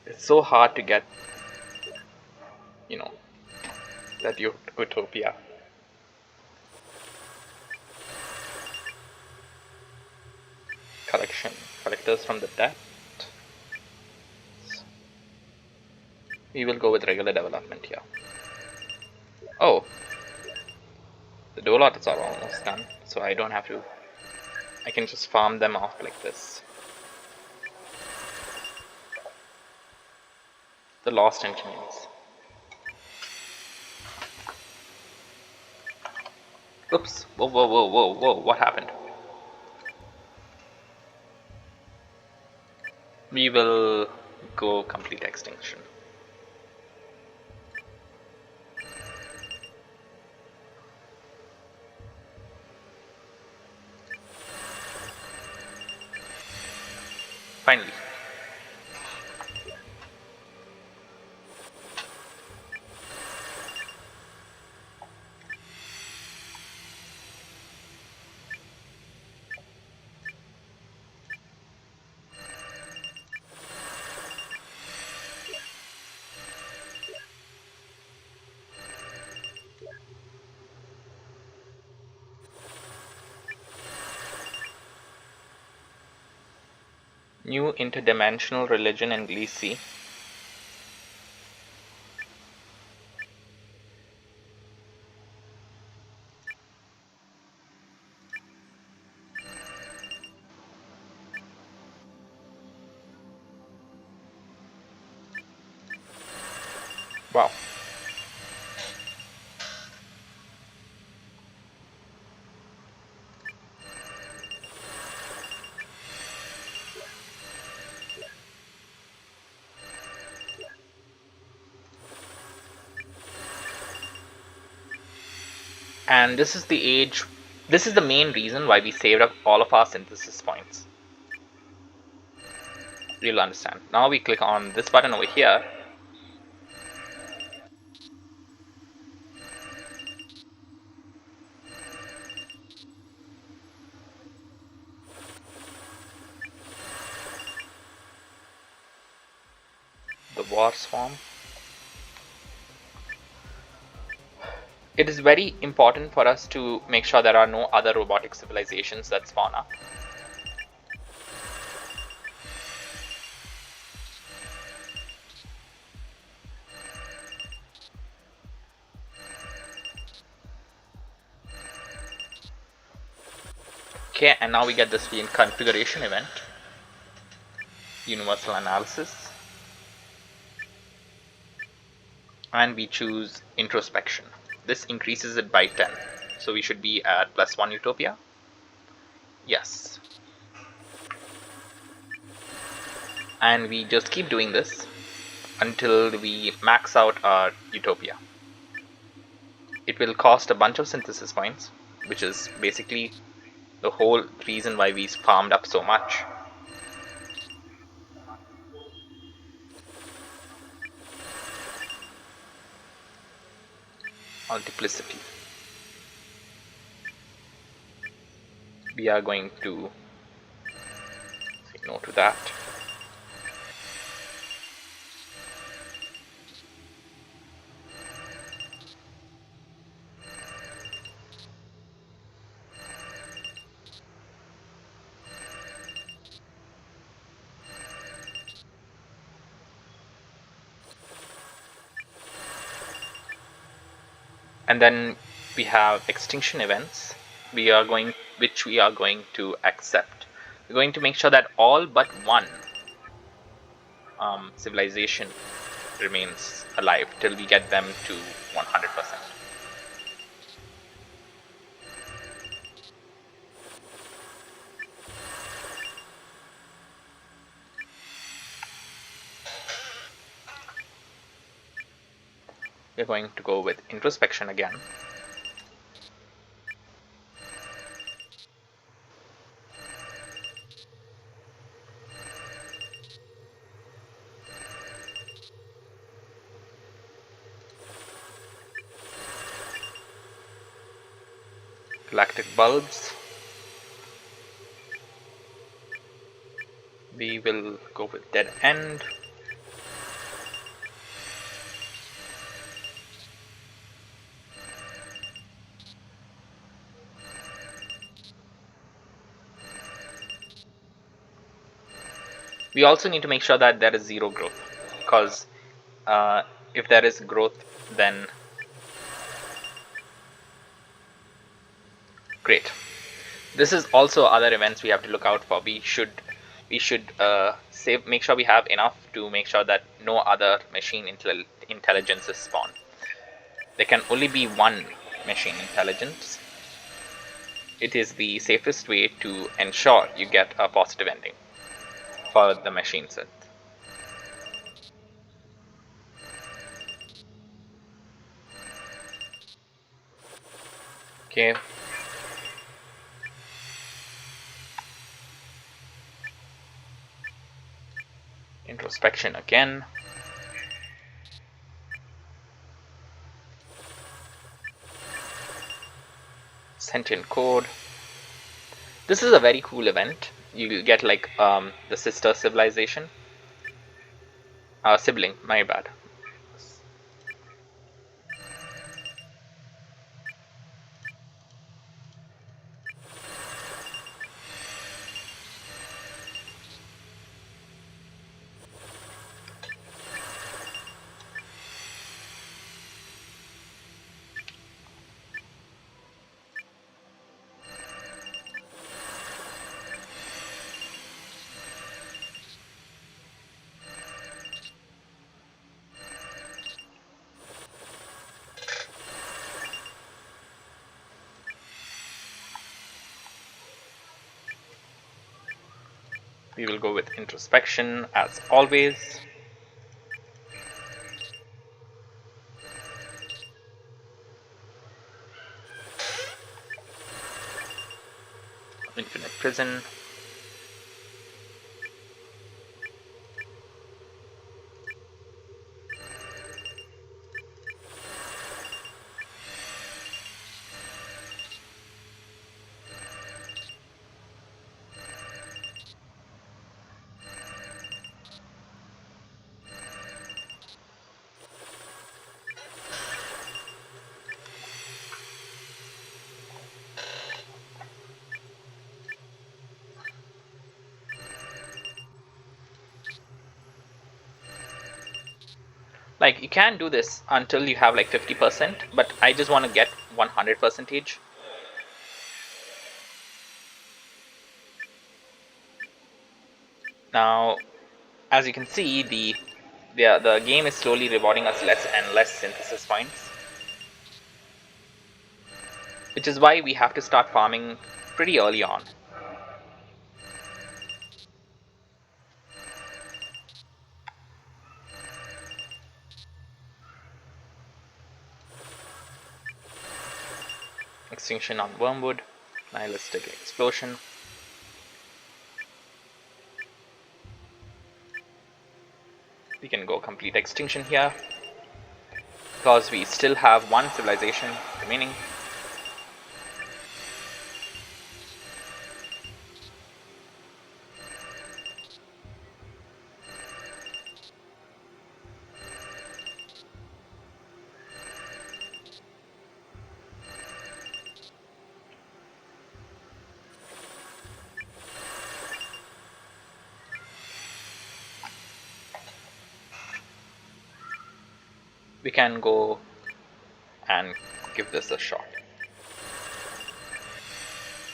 It's so hard to get, that utopia. Collectors from the depth. We will go with regular development here. Oh, the Dolots are almost done, so I don't have to. I can just farm them off like this. The lost engineers. Oops! Whoa! Whoa! Whoa! Whoa! Whoa! What happened? We will go complete extinction. Finally. New interdimensional religion in Gleesy. Wow. And this is the age, this is the main reason why we saved up all of our synthesis points. You'll understand. Now we click on this button over here. The war swarm. It is very important for us to make sure there are no other robotic civilizations that spawn up. Okay, and now we get this configuration event. Universal analysis. And we choose introspection. This increases it by 10. So we should be at +1 utopia. Yes. And we just keep doing this until we max out our utopia. It will cost a bunch of synthesis points, which is basically the whole reason why we farmed up so much. Multiplicity. We are going to say no to that. And then we have extinction events which we are going to accept. We're going to make sure that all but one civilization remains alive till we get them to 100%. We're going to go with introspection again. Galactic bulbs. We will go with dead end. We also need to make sure that there is zero growth, because if there is growth, then great. This is also other events we have to look out for. We should make sure we have enough to make sure that no other machine intelligences spawn. There can only be one machine intelligence. It is the safest way to ensure you get a positive ending for the machine set. Okay. Introspection again. Sentient code. This is a very cool event. You get like the sister civilization. Sibling, my bad. We will go with introspection as always. Infinite prison. Like, you can do this until you have like 50%, but I just want to get 100%. Now, as you can see, the game is slowly rewarding us less and less synthesis points, which is why we have to start farming pretty early on. Extinction on Wormwood, Nihilistic Explosion. We can go complete extinction here, because we still have one civilization remaining. We can go and give this a shot.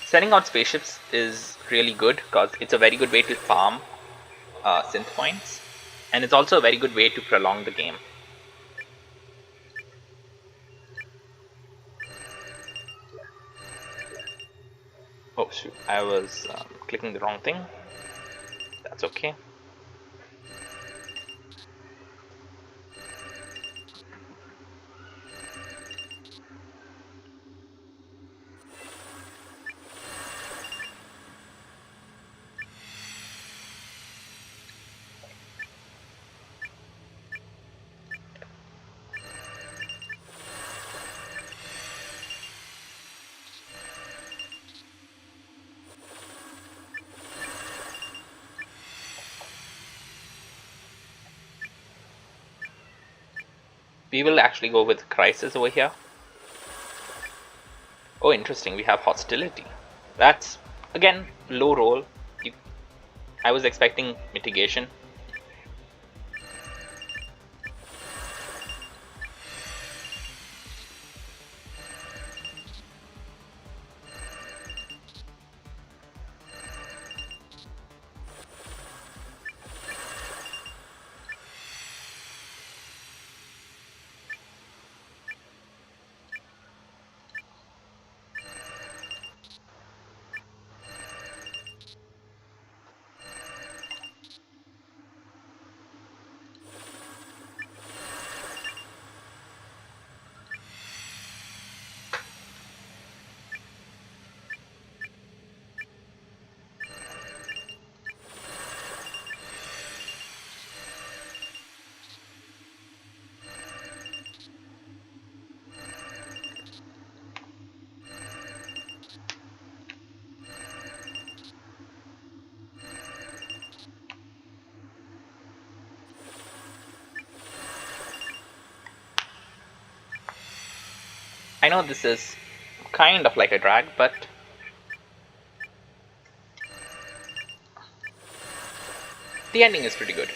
Sending out spaceships is really good because it's a very good way to farm synth points, and it's also a very good way to prolong the game. Oh shoot, I was clicking the wrong thing. That's okay. We will actually go with crisis over here. Oh, interesting, we have hostility. That's, again, low roll. I was expecting mitigation. I know this is kind of like a drag, but the ending is pretty good.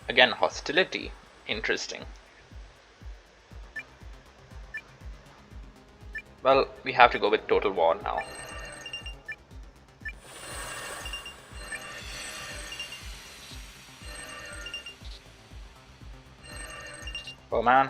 Again, hostility. Interesting. Well, we have to go with total war now. Oh man.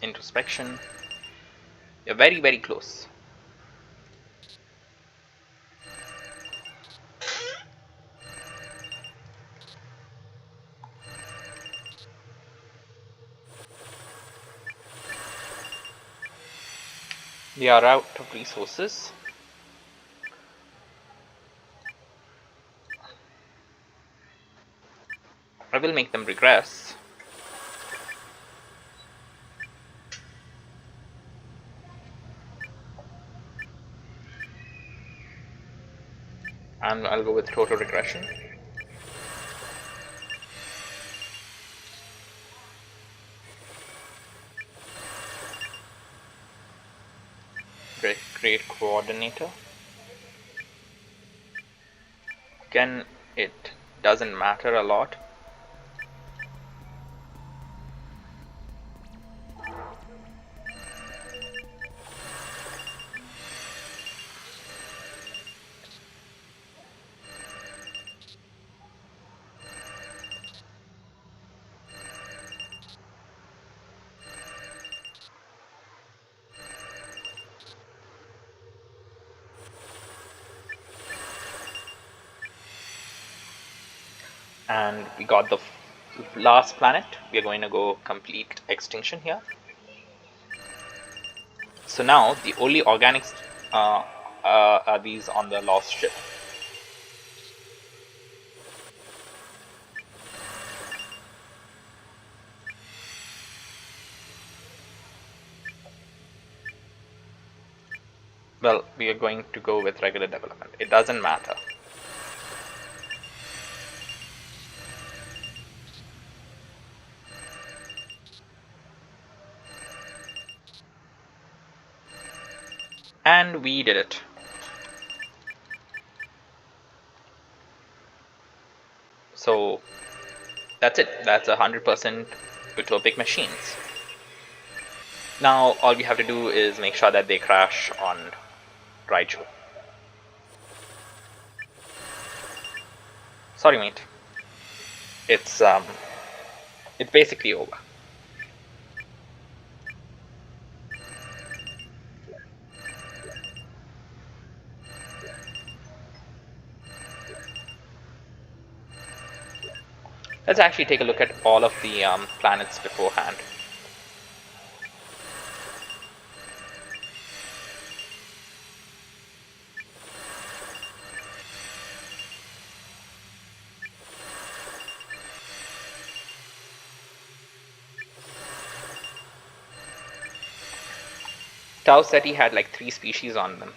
Introspection. You're very, very close. We are out of resources. I will make them regress. And I'll go with total regression. Create coordinator. Again, it doesn't matter a lot. And we got the last planet. We are going to go complete extinction here. So now the only organics are these on the lost ship. Well, we are going to go with regular development. It doesn't matter. And we did it. So that's it. That's 100% utopic machines. Now all we have to do is make sure that they crash on Raiju. Sorry, mate. It's basically over. Let's actually take a look at all of the planets beforehand. Tau Ceti had like 3 species on them.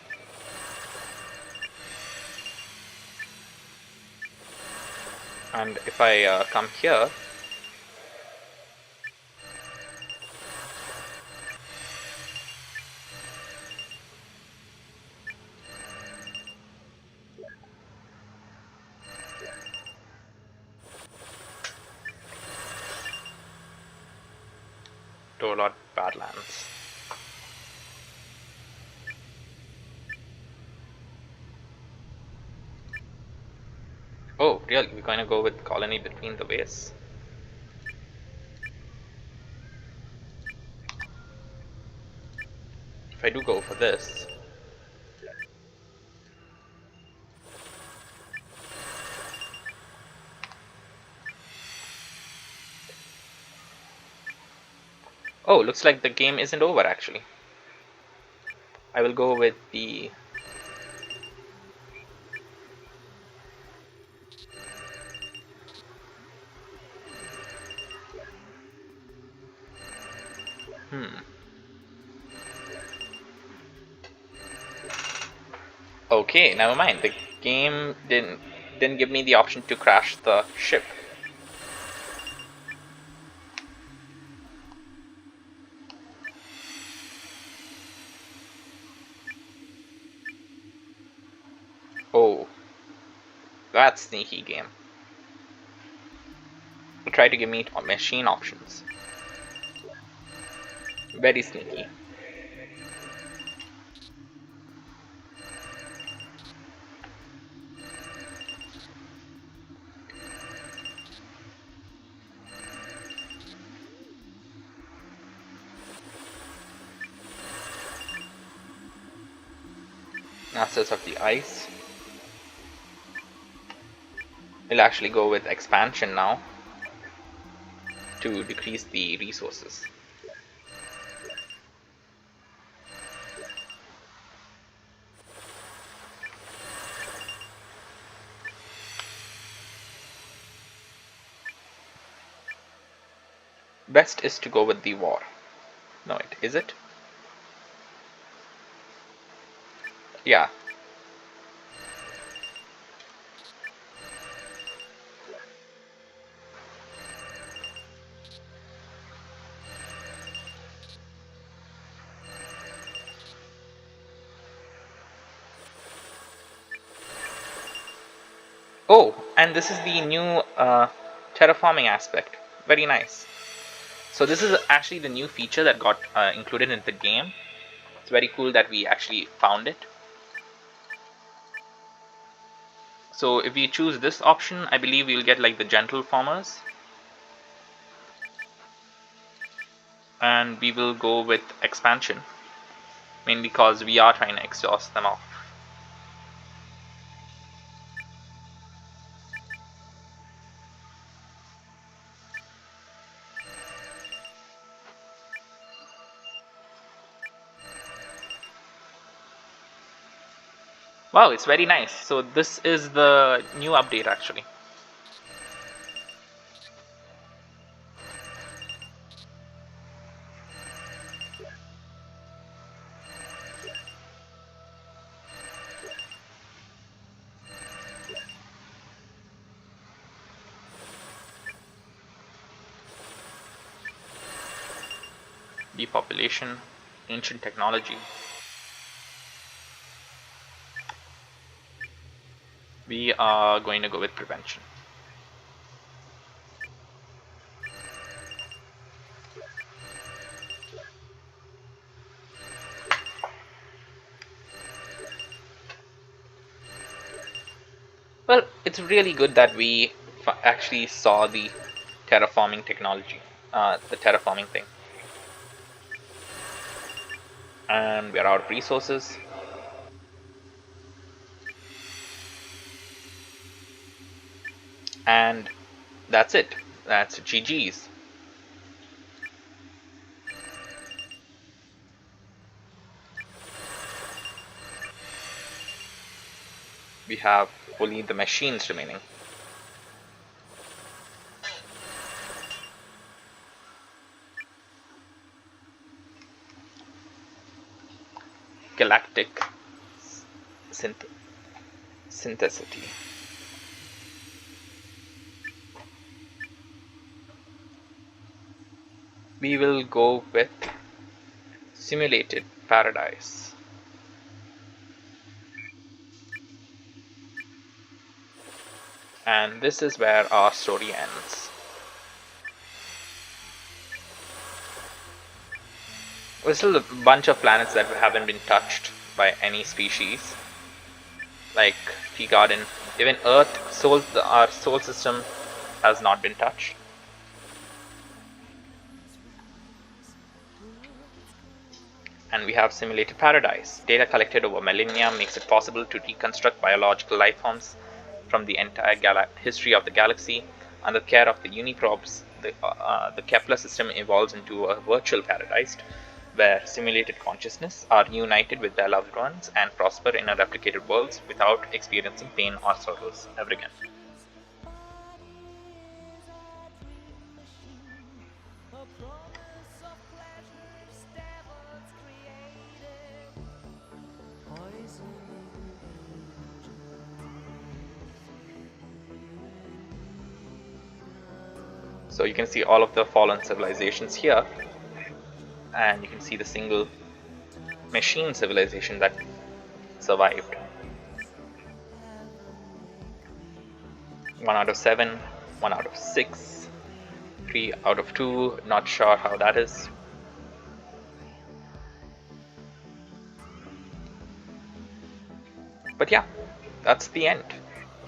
And if I come here, to a lot of Badlands. Oh, really? We're going to go with colony between the ways? If I do go for this, oh, looks like the game isn't over actually. I will go with the Hmm. Okay, never mind. The game didn't give me the option to crash the ship. Oh, that's sneaky game. Try to give me machine options. Very sneaky. Masters of the Ice. We'll actually go with expansion now to decrease the resources. Best is to go with the war. No, is it? Yeah. Oh, and this is the new terraforming aspect. Very nice. So this is actually the new feature that got included in the game. It's very cool that we actually found it. So if we choose this option, I believe we'll get like the gentle farmers. And we will go with expansion. Mainly because we are trying to exhaust them off. Wow, it's very nice. So this is the new update actually. Depopulation, ancient technology. We are going to go with prevention. Well, it's really good that we actually saw the terraforming technology, the terraforming thing. And we're out of resources. And that's it. That's GG's. We have only the machines remaining. Galactic synthesity. We will go with simulated paradise. And this is where our story ends. There's still a bunch of planets that haven't been touched by any species, like Tea Garden. Even Earth, our solar system, has not been touched. And we have simulated paradise. Data collected over millennia makes it possible to reconstruct biological life forms from the entire history of the galaxy. Under the care of the Uniprobes, the Kepler system evolves into a virtual paradise where simulated consciousness are united with their loved ones and prosper in a replicated worlds without experiencing pain or sorrows ever again. So you can see all of the fallen civilizations here, and you can see the single machine civilization that survived. 1 out of 7, 1 out of 6, 3 out of 2, not sure how that is. But yeah, that's the end.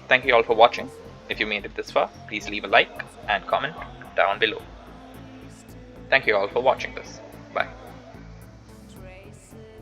Thank you all for watching. If you made it this far, please leave a like and comment down below. Thank you all for watching this.